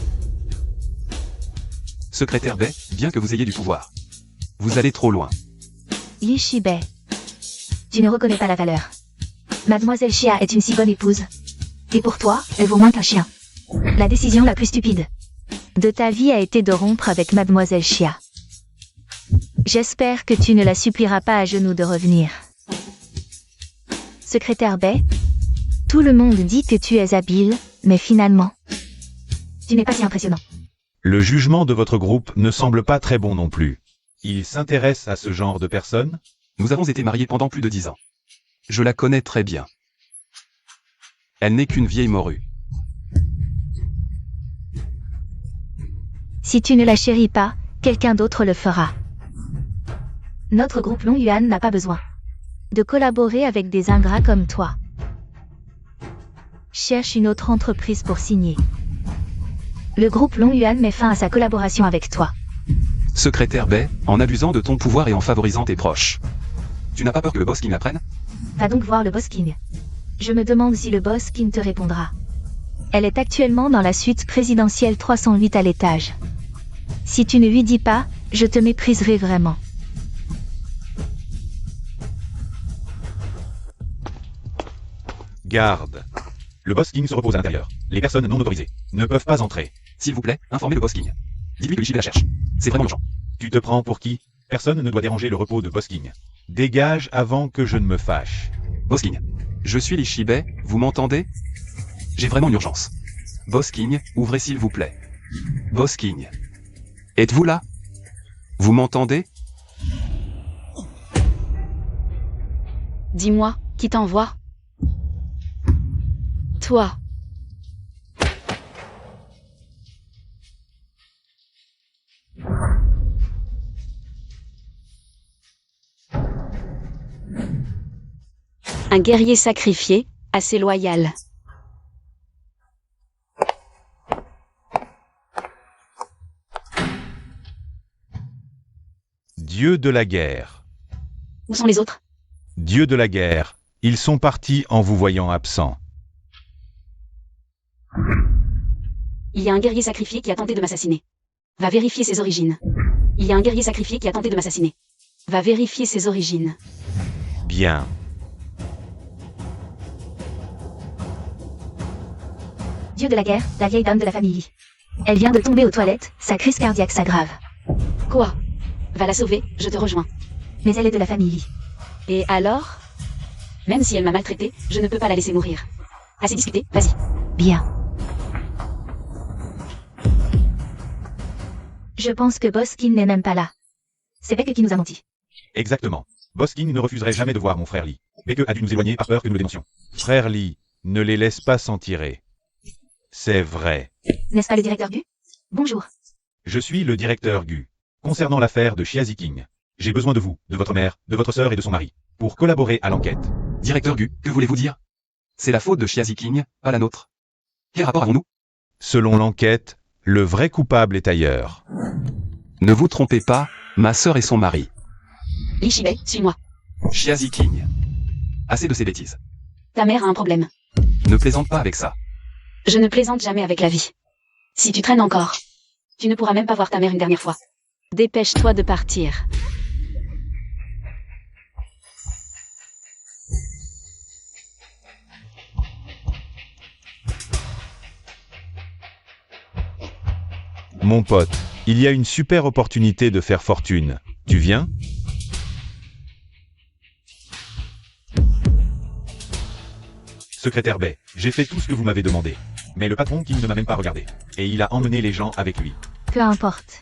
B: Secrétaire Bay, bien que vous ayez du pouvoir. Vous allez trop loin.
D: Li Shibei. Tu ne reconnais pas la valeur. Mademoiselle Xia est une si bonne épouse. Et pour toi, elle vaut moins qu'un chien. La décision la plus stupide de ta vie a été de rompre avec Mademoiselle Xia. J'espère que tu ne la supplieras pas à genoux de revenir. Secrétaire Bay, tout le monde dit que tu es habile, mais finalement, tu n'es pas si impressionnant.
A: le jugement de votre groupe ne semble pas très bon non plus. Il s'intéresse à ce genre de personnes?
B: Nous avons été mariés pendant plus de 10 ans. Je la connais très bien. Elle n'est qu'une vieille morue.
D: Si tu ne la chéris pas, quelqu'un d'autre le fera. Notre groupe Long Yuan n'a pas besoin de collaborer avec des ingrats comme toi. Cherche une autre entreprise pour signer. Le groupe Long Yuan met fin à sa collaboration avec toi.
B: Secrétaire Bay, en abusant de ton pouvoir et en favorisant tes proches. Tu n'as pas peur que le boss King l'apprenne?
D: Va donc voir le boss King. Je me demande si le boss King te répondra. Elle est actuellement dans la suite présidentielle 308 à l'étage. Si tu ne lui dis pas, je te mépriserai vraiment.
A: Garde. Le Boss King se repose à l'intérieur. Les personnes non autorisées ne peuvent pas entrer.
B: S'il vous plaît, informez le boss King. Dites-lui que Ishida la cherche. C'est vraiment urgent.
A: Tu te prends pour qui? Personne ne doit déranger le repos de Boss King. Dégage avant que je ne me fâche.
B: Boss King. Je suis Li Shibei, vous m'entendez? J'ai vraiment une urgence. Boss King, ouvrez s'il vous plaît. Boss King. Êtes-vous là? Vous m'entendez?
C: Dis-moi, qui t'envoie? Toi. Un guerrier sacrifié, assez loyal.
A: Dieu de la guerre.
C: Où sont les autres?
A: Dieu de la guerre. Ils sont partis en vous voyant absent.
C: Il y a un guerrier sacrifié qui a tenté de m'assassiner. Va vérifier ses origines. Il y a un guerrier sacrifié qui a tenté de m'assassiner. Va vérifier ses origines.
A: Bien.
D: Dieu de la guerre, la vieille dame de la famille Li. Elle vient de tomber aux toilettes, sa crise cardiaque s'aggrave.
C: Quoi? Va la sauver, je te rejoins.
D: Mais elle est de la famille Li.
C: Et alors? Même si elle m'a maltraité, je ne peux pas la laisser mourir. Assez discuté, vas-y.
D: Bien. Je pense que Boss King n'est même pas là. C'est Beck qui nous a menti.
A: Exactement. Boss King ne refuserait jamais de voir mon frère Lee. Beck a dû nous éloigner par peur que nous le dénoncions. Frère Lee, ne les laisse pas s'en tirer. C'est vrai.
D: N'est-ce pas le directeur Gu? Bonjour.
A: Je suis le directeur Gu. Concernant l'affaire de Chiazi King, j'ai besoin de vous, de votre mère, de votre sœur et de son mari, pour collaborer à l'enquête.
B: Directeur Gu, que voulez-vous dire? C'est la faute de Chiazi King, pas la nôtre. Quel rapport avons-nous?
A: Selon l'enquête, le vrai coupable est ailleurs.
B: Ne vous trompez pas, ma sœur et son mari.
C: Li Shibei, suis-moi.
B: Chiazi King. Assez de ces bêtises.
C: Ta mère a un problème.
B: Ne plaisante pas avec ça.
C: Je ne plaisante jamais avec la vie. Si tu traînes encore, tu ne pourras même pas voir ta mère une dernière fois. Dépêche-toi de partir.
A: Mon pote, il y a une super opportunité de faire fortune. Tu viens? Secrétaire Bay, j'ai fait tout ce que vous m'avez demandé. Mais le patron King ne m'a même pas regardé. Et il a emmené les gens avec lui.
D: Peu importe.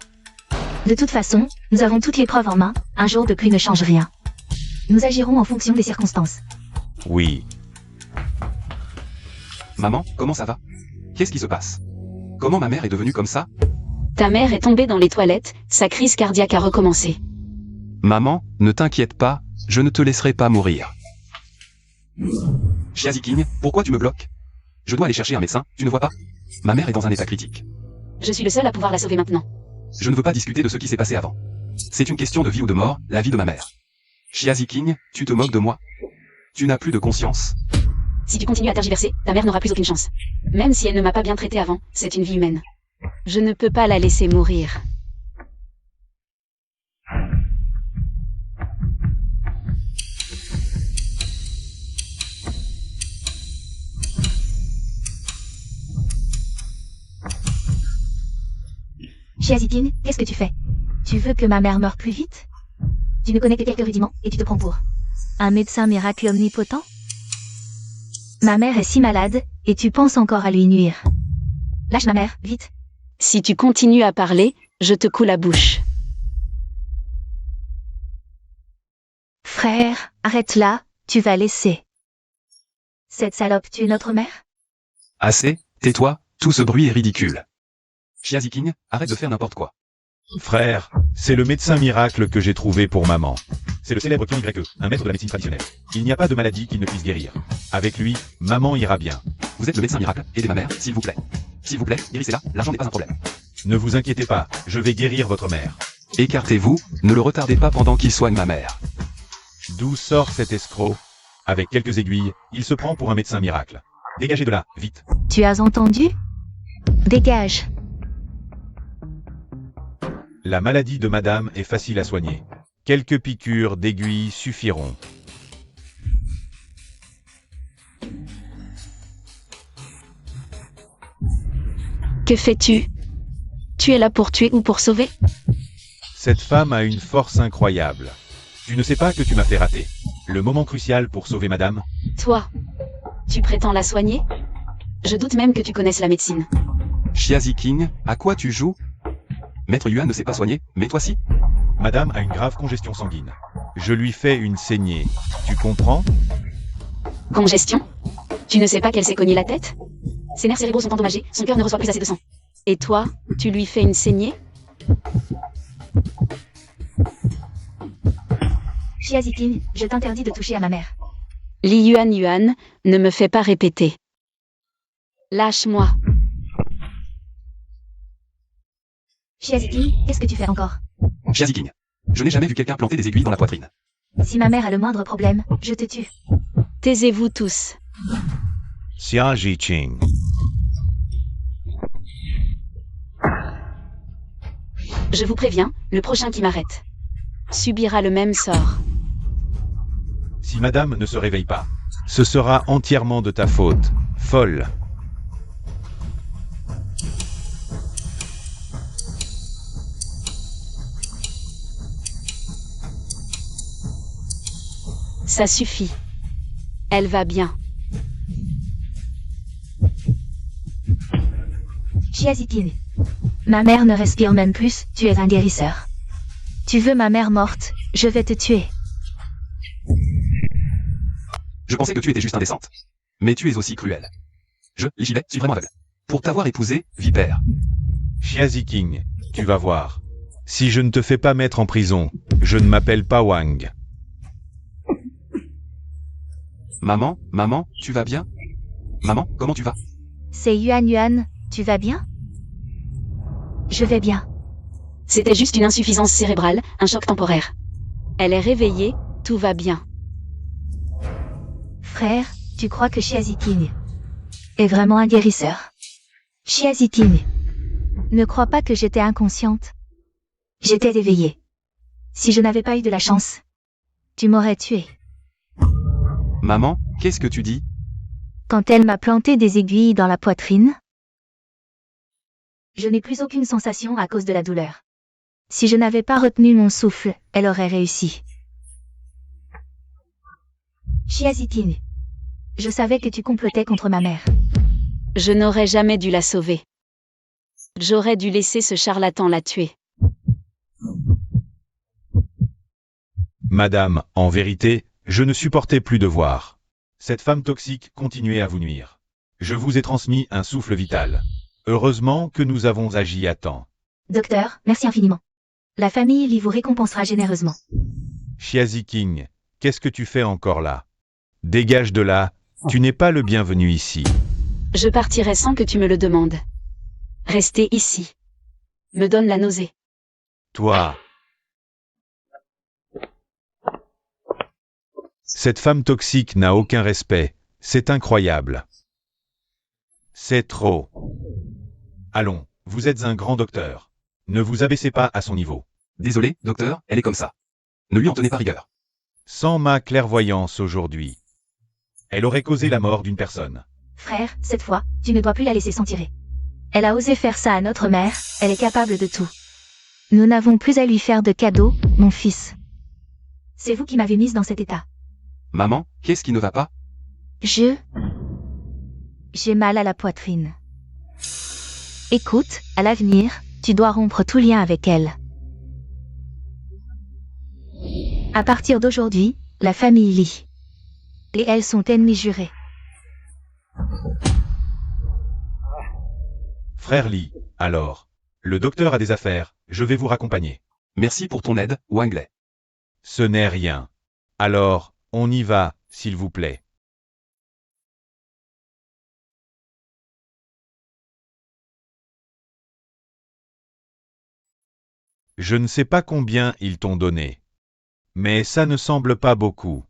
D: De toute façon, nous avons toutes les preuves en main, un jour de pluie ne change rien. Nous agirons en fonction des circonstances.
A: Oui.
B: Maman, comment ça va? Qu'est-ce qui se passe? Comment ma mère est devenue comme ça?
C: Ta mère est tombée dans les toilettes, sa crise cardiaque a recommencé.
B: Maman, ne t'inquiète pas, je ne te laisserai pas mourir. Chiazi King, pourquoi tu me bloques? Je dois aller chercher un médecin, tu ne vois pas? Ma mère est dans un état critique.
C: Je suis le seul à pouvoir la sauver maintenant.
B: Je ne veux pas discuter de ce qui s'est passé avant. C'est une question de vie ou de mort, la vie de ma mère. Chiazi King, tu te moques de moi? Tu n'as plus de conscience.
C: Si tu continues à tergiverser, ta mère n'aura plus aucune chance. Même si elle ne m'a pas bien traité avant, c'est une vie humaine. Je ne peux pas la laisser mourir.
D: Chiazitine, qu'est-ce que tu fais? Tu veux que ma mère meure plus vite? Tu ne connais que quelques rudiments, et tu te prends pour un médecin miracle omnipotent? Ma mère est si malade, et tu penses encore à lui nuire. Lâche ma mère, vite.
C: Si tu continues à parler, je te coule la bouche.
D: Frère, arrête là, tu vas laisser cette salope tuer notre mère?
B: Assez, tais-toi, tout ce bruit est ridicule. Chiazi King, arrête de faire n'importe quoi.
A: Frère, c'est le médecin miracle que j'ai trouvé pour maman. C'est le célèbre Kian YE, un maître de la médecine traditionnelle. Il n'y a pas de maladie qu'il ne puisse guérir. Avec lui, maman ira bien.
B: Vous êtes le médecin miracle, aidez ma mère, s'il vous plaît. S'il vous plaît, guérissez-la, l'argent n'est pas un problème.
A: Ne vous inquiétez pas, je vais guérir votre mère.
B: Écartez-vous, ne le retardez pas pendant qu'il soigne ma mère.
A: D'où sort cet escroc? Avec quelques aiguilles, il se prend pour un médecin miracle. Dégagez de là, vite.
D: Tu as entendu? Dégage.
A: La maladie de madame est facile à soigner. Quelques piqûres d'aiguilles suffiront.
C: Que fais-tu? Tu es là pour tuer ou pour sauver?
A: Cette femme a une force incroyable. Tu ne sais pas que tu m'as fait rater. Le moment crucial pour sauver madame?
C: Toi, tu prétends la soigner? Je doute même que tu connaisses la médecine.
B: Chiazi King, à quoi tu joues? Maître Yuan ne sait pas soigner, mais toi si?
A: Madame a une grave congestion sanguine. Je lui fais une saignée. Tu comprends?
C: Congestion? Tu ne sais pas qu'elle s'est cognée la tête? Ses nerfs cérébraux sont endommagés, son cœur ne reçoit plus assez de sang. Et toi, tu lui fais une saignée?
D: Chiazitine, je t'interdis de toucher à ma mère.
C: Li Yuan Yuan, ne me fais pas répéter. Lâche-moi.
D: Chiazitine, qu'est-ce que tu fais encore?
B: Chiazi King, je n'ai jamais vu quelqu'un planter des aiguilles dans la poitrine.
D: Si ma mère a le moindre problème, je te tue.
C: Taisez-vous tous.
A: Xia Jiqing.
C: Je vous préviens, le prochain qui m'arrête subira le même sort.
A: Si madame ne se réveille pas, ce sera entièrement de ta faute, folle.
C: Ça suffit. Elle va bien.
D: Chiazitine. Ma mère ne respire même plus, tu es un guérisseur. Tu veux ma mère morte, je vais te tuer.
B: Je pensais que tu étais juste indécente. Mais tu es aussi cruelle. Je, j'y vais, suis vraiment aveugle. Pour t'avoir épousé, vipère.
A: Chiazi King, tu vas voir. Si je ne te fais pas mettre en prison, je ne m'appelle pas Wang.
B: Maman, tu vas bien? Maman, comment tu vas?
D: C'est Yuan Yuan, tu vas bien? Je vais bien.
C: C'était juste une insuffisance cérébrale, un choc temporaire. Elle est réveillée, tout va bien.
D: Frère, tu crois que Chiazitine est vraiment un guérisseur? Chiazitine, ne crois pas que j'étais inconsciente. J'étais éveillée. Si je n'avais pas eu de la chance, tu m'aurais tué.
B: Maman, qu'est-ce que tu dis?
D: Quand elle m'a planté des aiguilles dans la poitrine, je n'ai plus aucune sensation à cause de la douleur. Si je n'avais pas retenu mon souffle, elle aurait réussi. Chiazitine, je savais que tu complotais contre ma mère.
C: Je n'aurais jamais dû la sauver. J'aurais dû laisser ce charlatan la tuer.
A: Madame, en vérité, je ne supportais plus de voir cette femme toxique continuer à vous nuire. Je vous ai transmis un souffle vital. Heureusement que nous avons agi à temps.
D: Docteur, merci infiniment. La famille Li vous récompensera généreusement.
A: Chiazi King, qu'est-ce que tu fais encore là? Dégage de là, tu n'es pas le bienvenu ici.
C: Je partirai sans que tu me le demandes. Rester ici me donne la nausée.
A: Toi. Cette femme toxique n'a aucun respect, c'est incroyable. C'est trop. Allons, vous êtes un grand docteur. Ne vous abaissez pas à son niveau.
B: Désolé, docteur, elle est comme ça. Ne lui en tenez pas rigueur.
A: Sans ma clairvoyance aujourd'hui, elle aurait causé la mort d'une personne.
D: Frère, cette fois, tu ne dois plus la laisser s'en tirer. Elle a osé faire ça à notre mère, elle est capable de tout. Nous n'avons plus à lui faire de cadeaux, mon fils. C'est vous qui m'avez mise dans cet état.
B: Maman, qu'est-ce qui ne va pas?
D: J'ai mal à la poitrine. Écoute, à l'avenir, tu dois rompre tout lien avec elle. À partir d'aujourd'hui, la famille Lee et elles sont ennemis jurés.
A: Frère Lee, alors. Le docteur a des affaires, je vais vous raccompagner.
B: Merci pour ton aide, Wangley.
A: Ce n'est rien. Alors, on y va, s'il vous plaît. Je ne sais pas combien ils t'ont donné. Mais ça ne semble pas beaucoup.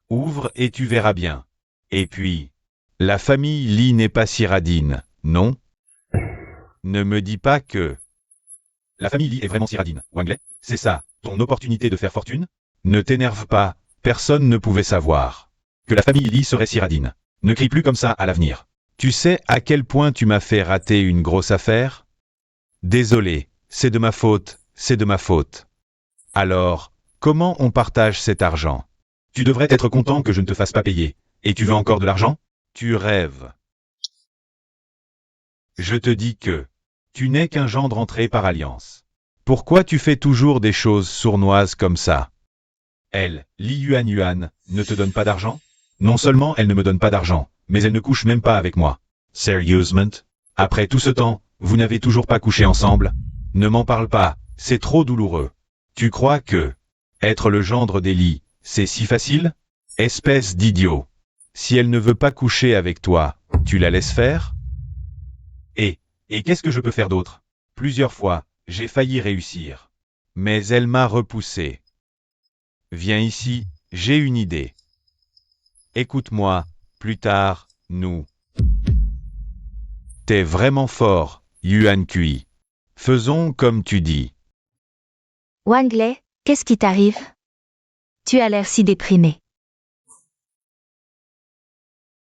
A: Ouvre et tu verras bien. Et puis, la famille Lee n'est pas Cyrradine, non? Ne me dis pas que... La famille Lee est vraiment Cyrradine, Wangley. C'est ça, ton opportunité de faire fortune? Ne t'énerve pas, personne ne pouvait savoir que la famille Lee serait Cyrradine. Ne crie plus comme ça à l'avenir. Tu sais à quel point tu m'as fait rater une grosse affaire? Désolé, c'est de ma faute, c'est de ma faute. Alors, comment on partage cet argent? Tu devrais être content que je ne te fasse pas payer. Et tu veux encore de l'argent? Tu rêves. Je te dis que tu n'es qu'un gendre entré par alliance. Pourquoi tu fais toujours des choses sournoises comme ça? Elle, Li Yuan Yuan, ne te donne pas d'argent? Non seulement elle ne me donne pas d'argent, mais elle ne couche même pas avec moi. Sérieusement? Après tout ce temps, vous n'avez toujours pas couché ensemble? Ne m'en parle pas, c'est trop douloureux. Tu crois que être le gendre d'Eli, c'est si facile? Espèce d'idiot. Si elle ne veut pas coucher avec toi, tu la laisses faire? Et qu'est-ce que je peux faire d'autre? Plusieurs fois, j'ai failli réussir. Mais elle m'a repoussé. Viens ici, j'ai une idée. Écoute-moi, plus tard, nous. T'es vraiment fort, Yuan Kui. Faisons comme tu dis.
D: Wangley, qu'est-ce qui t'arrive? Tu as l'air si déprimé.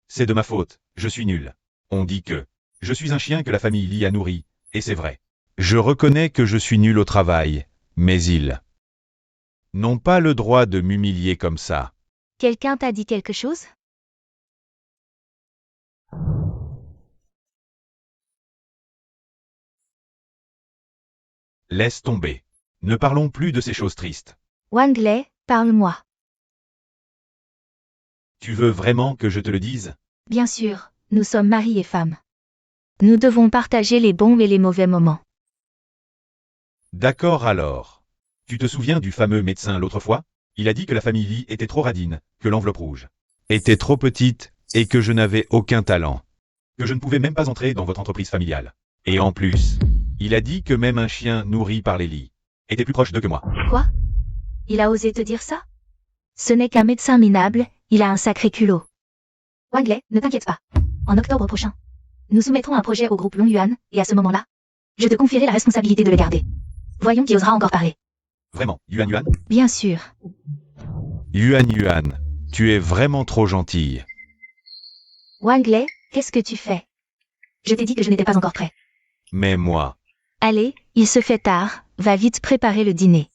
A: C'est de ma faute, je suis nul. On dit que je suis un chien que la famille Lee a nourri, et c'est vrai. Je reconnais que je suis nul au travail, mais ils n'ont pas le droit de m'humilier comme ça.
D: Quelqu'un t'a dit quelque chose?
A: Laisse tomber. Ne parlons plus de ces choses tristes.
D: Wangley, parle-moi.
A: Tu veux vraiment que je te le dise?
D: Bien sûr, nous sommes mari et femme. Nous devons partager les bons et les mauvais moments.
A: D'accord alors. Tu te souviens du fameux médecin l'autre fois? Il a dit que la famille Lee était trop radine, que l'enveloppe rouge était trop petite, et que je n'avais aucun talent. Que je ne pouvais même pas entrer dans votre entreprise familiale. Et en plus, il a dit que même un chien nourri par les lits était plus proche d'eux que moi.
D: Quoi? Il a osé te dire ça? Ce n'est qu'un médecin minable, il a un sacré culot. Wangley, ne t'inquiète pas. En octobre prochain, nous soumettrons un projet au groupe Long Yuan, et à ce moment-là, je te confierai la responsabilité de le garder. Voyons qui osera encore parler.
A: Vraiment, Yuan Yuan?
D: Bien sûr.
A: Yuan Yuan, tu es vraiment trop gentille.
D: Wangley, qu'est-ce que tu fais? Je t'ai dit que je n'étais pas encore prêt.
A: Mais moi,
D: Allez, il se fait tard, va vite préparer le dîner.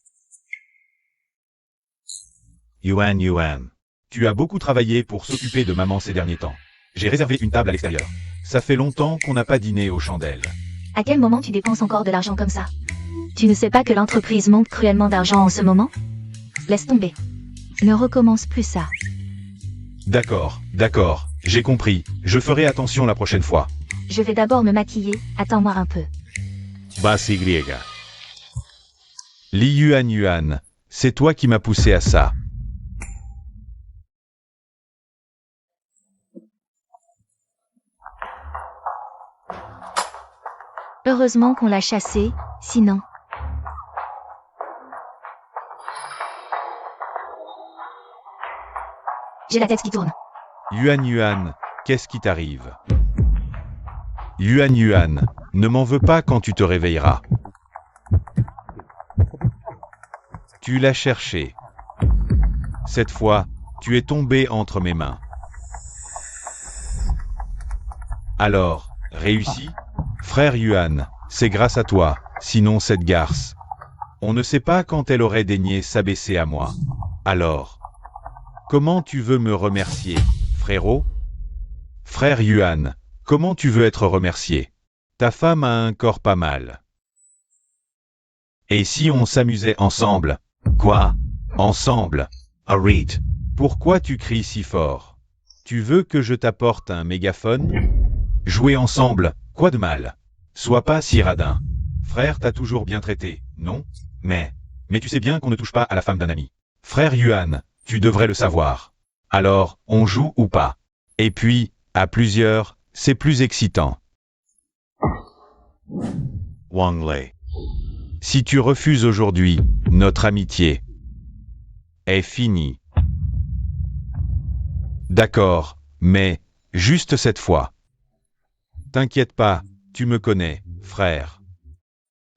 A: Yuan Yuan, tu as beaucoup travaillé pour s'occuper de maman ces derniers temps. J'ai réservé une table à l'extérieur. Ça fait longtemps qu'on n'a pas dîné aux chandelles.
D: À quel moment tu dépenses encore de l'argent comme ça? Tu ne sais pas que l'entreprise manque cruellement d'argent en ce moment? Laisse tomber. Ne recommence plus ça.
A: D'accord, j'ai compris. Je ferai attention la prochaine fois.
D: Je vais d'abord me maquiller, attends-moi un peu.
A: Basi griega. Li Yuan Yuan, c'est toi qui m'as poussé à ça.
D: Heureusement qu'on l'a chassé, sinon... J'ai la tête qui tourne.
A: Yuan, qu'est-ce qui t'arrive? Yuan, ne m'en veux pas quand tu te réveilleras. Tu l'as cherché. Cette fois, tu es tombé entre mes mains. Alors, réussi? Frère Yuan, c'est grâce à toi, sinon cette garce. On ne sait pas quand elle aurait daigné s'abaisser à moi. Alors, comment tu veux me remercier, frérot? Frère Yuan, comment tu veux être remercié? Ta femme a un corps pas mal. Et si on s'amusait ensemble? Quoi? Ensemble? Arrête. Pourquoi tu cries si fort? Tu veux que je t'apporte un mégaphone? Jouer ensemble, quoi de mal? Sois pas si radin. Frère t'a toujours bien traité, non? Mais tu sais bien qu'on ne touche pas à la femme d'un ami. Frère Yuan, tu devrais le savoir. Alors, on joue ou pas? Et puis, à plusieurs, c'est plus excitant. Wang Lei. Si tu refuses aujourd'hui, notre amitié est finie. D'accord, mais juste cette fois. T'inquiète pas, tu me connais, frère.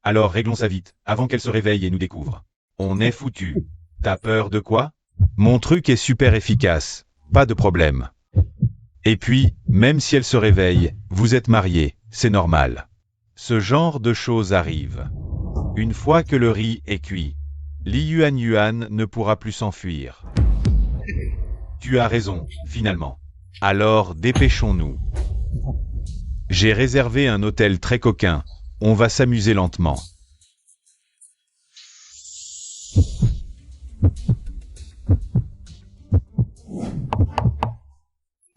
A: Alors réglons ça vite, avant qu'elle se réveille et nous découvre. On est foutu. T'as peur de quoi? Mon truc est super efficace, pas de problème. Et puis, même si elle se réveille, vous êtes mariés, c'est normal. Ce genre de choses arrive. Une fois que le riz est cuit, Li Yuan ne pourra plus s'enfuir. Tu as raison, finalement. Alors dépêchons-nous. J'ai réservé un hôtel très coquin, on va s'amuser lentement.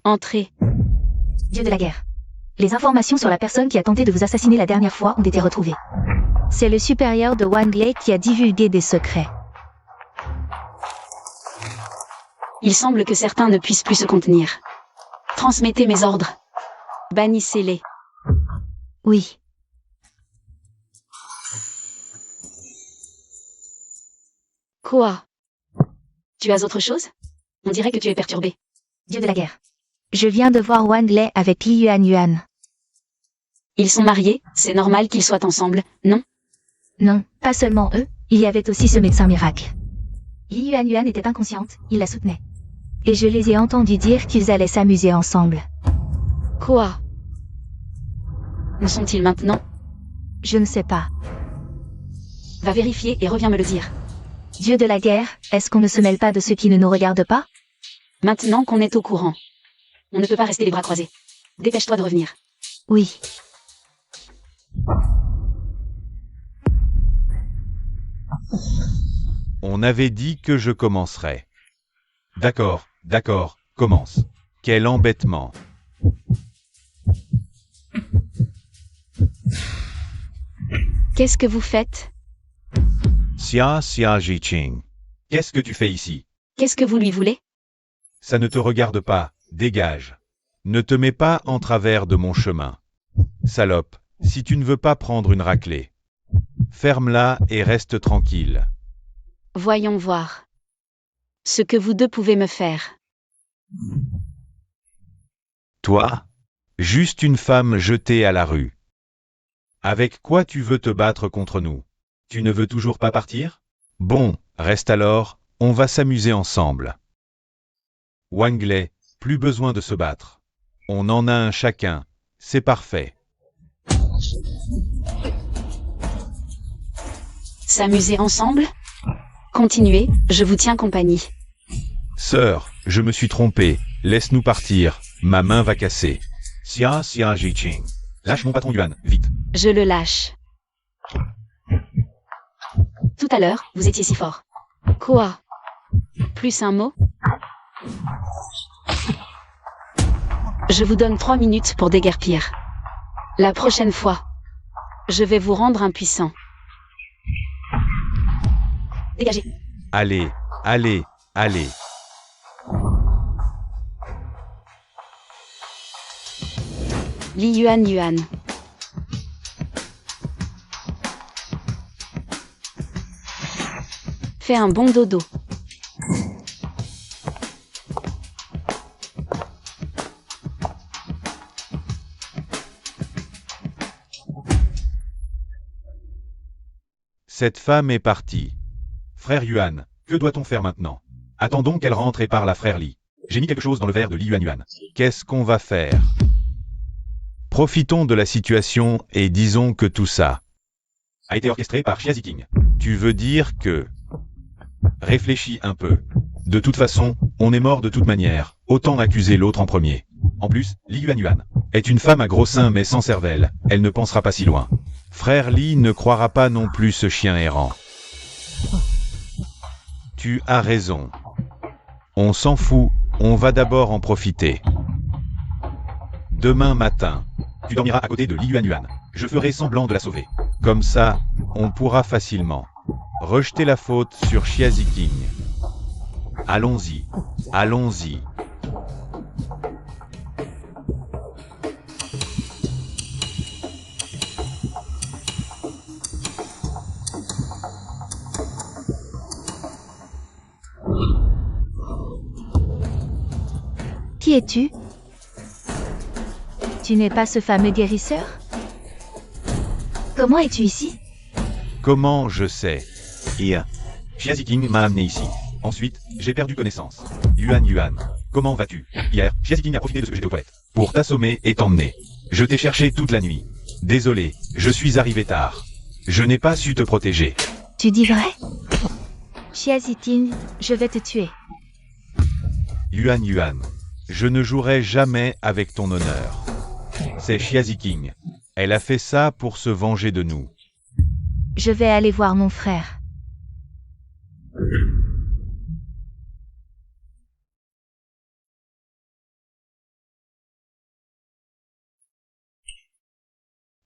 C: Entrez.
D: Dieu de la guerre. Les informations sur la personne qui a tenté de vous assassiner la dernière fois ont été retrouvées. C'est le supérieur de Wang Lei qui a divulgué des secrets.
C: Il semble que certains ne puissent plus se contenir. Transmettez mes ordres. Bannissez-les.
D: Oui.
C: Quoi? Tu as autre chose? On dirait que tu es perturbé.
D: Dieu de la guerre. Je viens de voir Wang Lei avec Li Yuan.
C: Ils sont mariés, c'est normal qu'ils soient ensemble, non?
D: Non, pas seulement eux, il y avait aussi ce médecin miracle. Li Yuan était inconsciente, il la soutenait. Et je les ai entendus dire qu'ils allaient s'amuser ensemble.
C: Quoi? Où sont-ils maintenant?
D: Je ne sais pas.
C: Va vérifier et reviens me le dire.
D: Dieu de la guerre, est-ce qu'on ne se mêle pas de ceux qui ne nous regardent pas?
C: Maintenant qu'on est au courant. On ne peut pas rester les bras croisés. Dépêche-toi de revenir.
D: Oui.
A: On avait dit que je commencerais. D'accord, commence. Quel embêtement.
C: Qu'est-ce que vous faites?
A: Xia Jiqing. Qu'est-ce que tu fais ici?
C: Qu'est-ce que vous lui voulez?
A: Ça ne te regarde pas, dégage. Ne te mets pas en travers de mon chemin. Salope, si tu ne veux pas prendre une raclée, ferme-la et reste tranquille.
C: Voyons voir. Ce que vous deux pouvez me faire.
A: Toi? Juste une femme jetée à la rue. Avec quoi tu veux te battre contre nous? Tu ne veux toujours pas partir? Bon, reste alors, on va s'amuser ensemble. Wang Lei, plus besoin de se battre. On en a un chacun, c'est parfait.
C: S'amuser ensemble? Continuez, je vous tiens compagnie.
A: Sœur, je me suis trompé, laisse-nous partir, ma main va casser. Xia Jiqing. Lâche mon patron Yuan, vite.
C: Je le lâche. Tout à l'heure, vous étiez si fort. Quoi? Plus un mot? Je vous donne 3 minutes pour déguerpir. La prochaine fois, je vais vous rendre impuissant. Dégagez.
A: Allez.
C: Li Yuan. Fais un bon dodo.
A: Cette femme est partie.
E: Frère Yuan, que doit-on faire maintenant? Attendons qu'elle rentre et parle à frère Li. J'ai mis quelque chose dans le verre de Li Yuan.
A: Qu'est-ce qu'on va faire? Profitons de la situation et disons que tout ça
E: A été orchestré par Xia Ziqing.
A: Tu veux dire que...
E: Réfléchis un peu. De toute façon, on est mort de toute manière. Autant accuser l'autre en premier. En plus, Li Yuan est une femme à gros seins mais sans cervelle. Elle ne pensera pas si loin.
A: Frère Li ne croira pas non plus ce chien errant. Tu as raison. On s'en fout, on va d'abord en profiter. Demain matin,
E: Tu dormiras à côté de Li Yuan. Je ferai semblant de la sauver.
A: comme ça, on pourra facilement rejeter la faute sur Xia Ziqing. Allons-y, allons-y.
D: Qui es-tu? Tu n'es pas ce fameux guérisseur? Comment es-tu ici?
A: Comment je sais?
E: Xia Ziqing m'a amené ici. Ensuite, j'ai perdu connaissance. Yuan, comment vas-tu? Hier, Xia Ziqing a profité de ce que j'étais aux toilettes pour t'assommer et t'emmener. Je t'ai cherché toute la nuit. Désolé, je suis arrivé tard. Je n'ai pas su te protéger.
D: Tu dis vrai? Xia Ziqing, je vais te tuer.
A: Yuan, je ne jouerai jamais avec ton honneur. C'est Xia Ziqing. Elle a fait ça pour se venger de nous.
D: Je vais aller voir mon frère.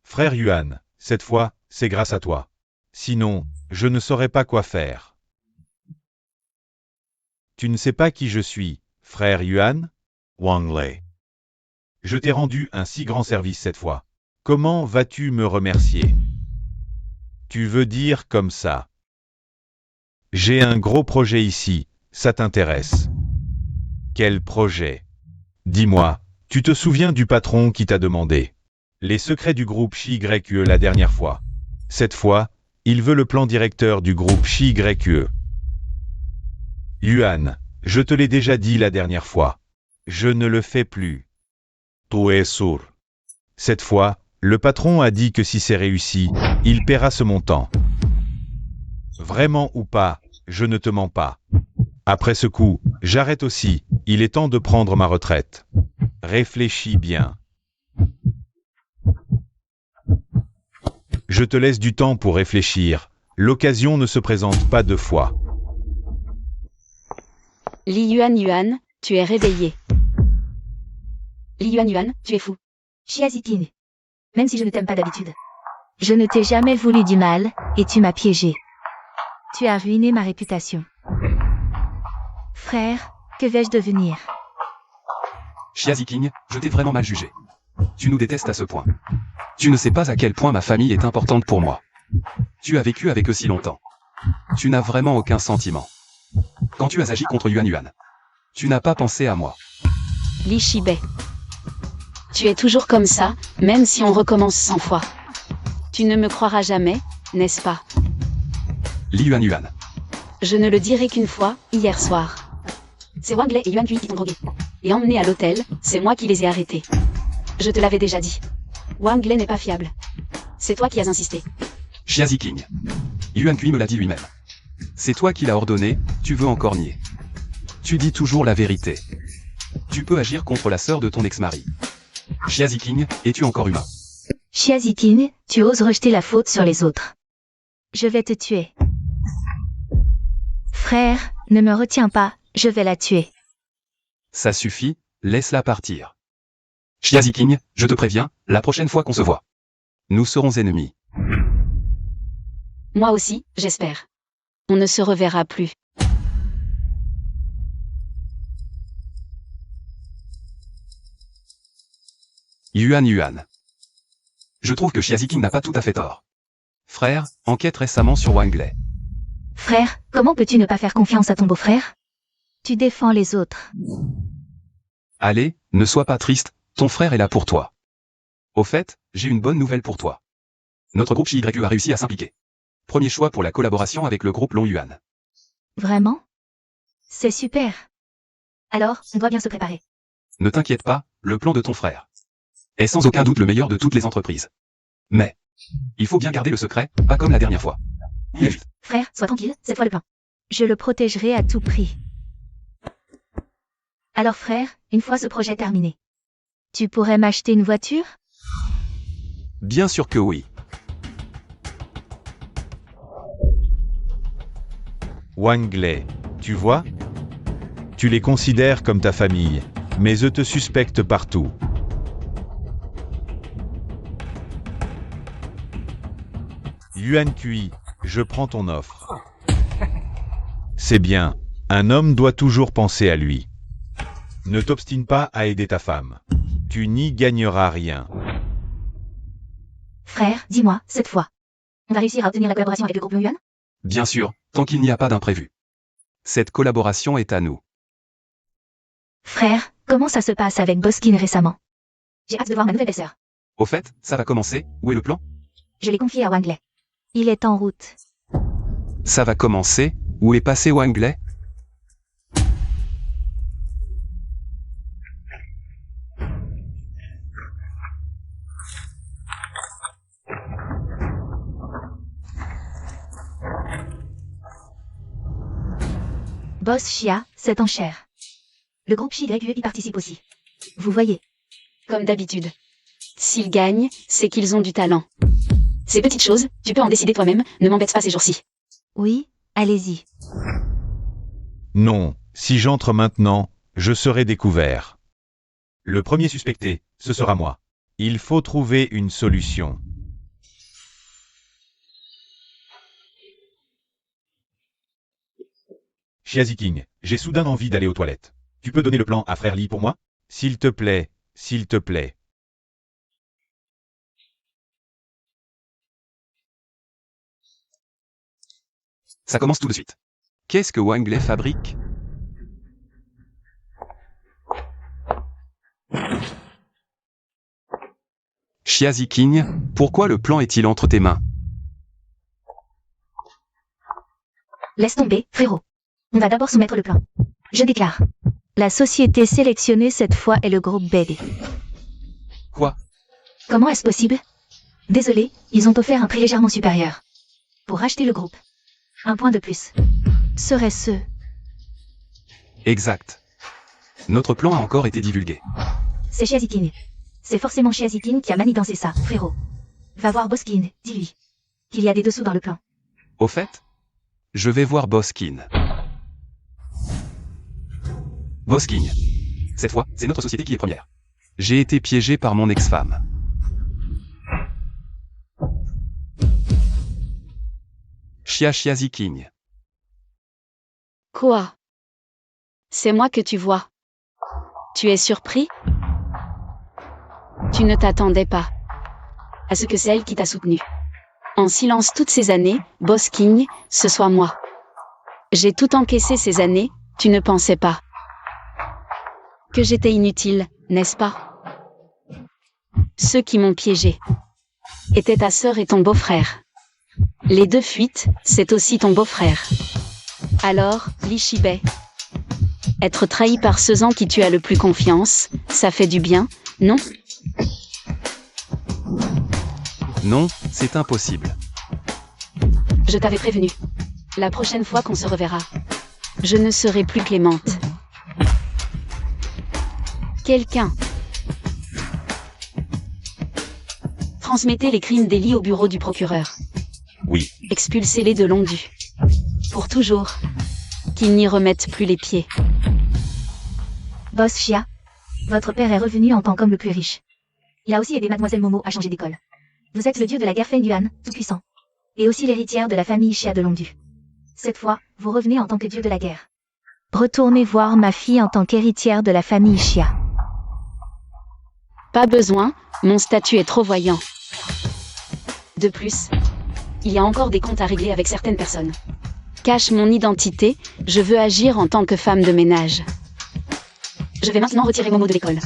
A: Frère Yuan, cette fois, c'est grâce à toi. Sinon, je ne saurais pas quoi faire. Tu ne sais pas qui je suis, frère Yuan? Wang Lei.
E: Je t'ai rendu un si grand service cette fois.
A: Comment vas-tu me remercier? Tu veux dire comme ça? J'ai un gros projet ici, ça t'intéresse? Quel projet? Dis-moi, tu te souviens du patron qui t'a demandé les secrets du groupe Xi-YE la dernière fois? Cette fois, il veut le plan directeur du groupe Xi-YE. Yuan, je te l'ai déjà dit la dernière fois. Je ne le fais plus. Tu es sûr? Cette fois, le patron a dit que si c'est réussi, il paiera ce montant. Vraiment ou pas, je ne te mens pas. Après ce coup, j'arrête aussi, il est temps de prendre ma retraite. Réfléchis bien. Je te laisse du temps pour réfléchir, l'occasion ne se présente pas deux fois.
C: Li Yuan, tu es réveillé. Li Yuan, tu es fou.
D: Xia Ziqing. Même si je ne t'aime pas d'habitude. Je ne t'ai jamais voulu du mal, et tu m'as piégé. Tu as ruiné ma réputation. Frère, que vais-je devenir?
B: Xia Ziqing, je t'ai vraiment mal jugé. Tu nous détestes à ce point. Tu ne sais pas à quel point ma famille est importante pour moi. Tu as vécu avec eux si longtemps. Tu n'as vraiment aucun sentiment. Quand tu as agi contre Yuan, tu n'as pas pensé à moi.
C: Li Shibei. Tu es toujours comme ça, même si on recommence 100 fois. Tu ne me croiras jamais, n'est-ce pas?
B: Li Yuan.
C: Je ne le dirai qu'une fois, hier soir. C'est Wang Lei et Yuan Kui qui t'ont drogué. Et emmené à l'hôtel, c'est moi qui les ai arrêtés. Je te l'avais déjà dit. Wang Lei n'est pas fiable. C'est toi qui as insisté.
B: Xia Ziqing. Yuan Kui me l'a dit lui-même. C'est toi qui l'as ordonné, tu veux encore nier. Tu dis toujours la vérité. Tu peux agir contre la sœur de ton ex-mari. Xia Ziqing, es-tu encore humain?
D: Xia Ziqing, tu oses rejeter la faute sur les autres. Je vais te tuer. Frère, ne me retiens pas, je vais la tuer.
B: Ça suffit, laisse-la partir. Xia Ziqing, je te préviens, la prochaine fois qu'on se voit, nous serons ennemis.
C: Moi aussi, j'espère. On ne se reverra plus.
B: Yuan. Je trouve que Xia Ziqing n'a pas tout à fait tort. Frère, enquête récemment sur Wang Lei.
D: Frère, comment peux-tu ne pas faire confiance à ton beau-frère? Tu défends les autres.
B: Allez, ne sois pas triste, ton frère est là pour toi. Au fait, j'ai une bonne nouvelle pour toi. Notre groupe Xi-YE a réussi à s'impliquer. Premier choix pour la collaboration avec le groupe Long Yuan.
D: Vraiment? C'est super. Alors, on doit bien se préparer.
B: Ne t'inquiète pas, le plan de ton frère est sans aucun doute le meilleur de toutes les entreprises. Mais, il faut bien garder le secret, pas comme la dernière fois.
D: Frère, sois tranquille, cette fois le plan. Je le protégerai à tout prix. Alors frère, une fois ce projet terminé, tu pourrais m'acheter une voiture?
B: Bien sûr que oui.
A: Wang Lei, tu vois? Tu les considères comme ta famille, mais eux te suspectent partout. Yuan Kui, je prends ton offre. C'est bien, un homme doit toujours penser à lui. Ne t'obstine pas à aider ta femme. Tu n'y gagneras rien.
D: Frère, dis-moi, cette fois, on va réussir à obtenir la collaboration avec le groupe Long Yuan?
B: Bien sûr, tant qu'il n'y a pas d'imprévu. Cette collaboration est à nous.
D: Frère, comment ça se passe avec Boskin récemment? J'ai hâte de voir ma nouvelle belle-sœur.
B: Au fait, ça va commencer, où est le plan?
D: Je l'ai confié à Wang Lei. Il est en route.
B: Ça va commencer, où est passé Wang Lei?
D: Boss Chia, c'est en chair. Le groupe Chi y participe aussi. Vous voyez.
C: Comme d'habitude. S'ils gagnent, c'est qu'ils ont du talent. Ces petites choses, tu peux en décider toi-même, ne m'embête pas ces jours-ci.
D: Oui, allez-y.
A: Non, si j'entre maintenant, je serai découvert.
E: Le premier suspecté, ce sera moi.
A: Il faut trouver une solution.
E: Xiazi King, j'ai soudain envie d'aller aux toilettes. Tu peux donner le plan à Frère Li pour moi?
A: S'il te plaît, s'il te plaît.
B: Ça commence tout de suite. Qu'est-ce que Wang Lei fabrique? Xiazi King, pourquoi le plan est-il entre tes mains?
D: Laisse tomber, frérot. On va d'abord soumettre le plan. Je déclare. La société sélectionnée cette fois est le groupe BD.
B: Quoi?
D: Comment est-ce possible? Désolé, ils ont offert un prix légèrement supérieur. Pour racheter le groupe. Un point de plus. Serait-ce...
B: Exact. Notre plan a encore été divulgué.
D: C'est Xiazi King. C'est forcément Xiazi King qui a manigancé ça, frérot. Va voir Boskin, dis-lui. Qu'il y a des dessous dans le plan.
B: Au fait, je vais voir Boskin. Boskin. Cette fois, c'est notre société qui est première. J'ai été piégé par mon ex-femme. Xiazi King.
C: Quoi? C'est moi que tu vois. Tu es surpris? Tu ne t'attendais pas à ce que c'est elle qui t'a soutenu. En silence toutes ces années, Boss King, ce soit moi. J'ai tout encaissé ces années, tu ne pensais pas que j'étais inutile, n'est-ce pas? Ceux qui m'ont piégé étaient ta sœur et ton beau-frère. Les deux fuites, c'est aussi ton beau-frère. Alors, Li Shibei, être trahi par ceux en qui tu as le plus confiance, ça fait du bien, non?
B: Non, c'est impossible.
C: Je t'avais prévenu. La prochaine fois qu'on se reverra, je ne serai plus clémente. Quelqu'un. Transmettez les crimes d'Eli au bureau du procureur.
E: Oui.
C: Expulsez-les de Longdu. Pour toujours. Qu'ils n'y remettent plus les pieds.
D: Boss Chia, votre père est revenu en tant qu'homme le plus riche. Il a aussi aidé Mademoiselle Momo à changer d'école. Vous êtes le dieu de la guerre Feng Yuan, tout-puissant. Et aussi l'héritière de la famille Xia de Longdu. Cette fois, vous revenez en tant que dieu de la guerre. Retournez voir ma fille en tant qu'héritière de la famille Xia.
C: Pas besoin, mon statut est trop voyant. De plus, il y a encore des comptes à régler avec certaines personnes. Cache mon identité, je veux agir en tant que femme de ménage. Je vais maintenant retirer Momo de l'école.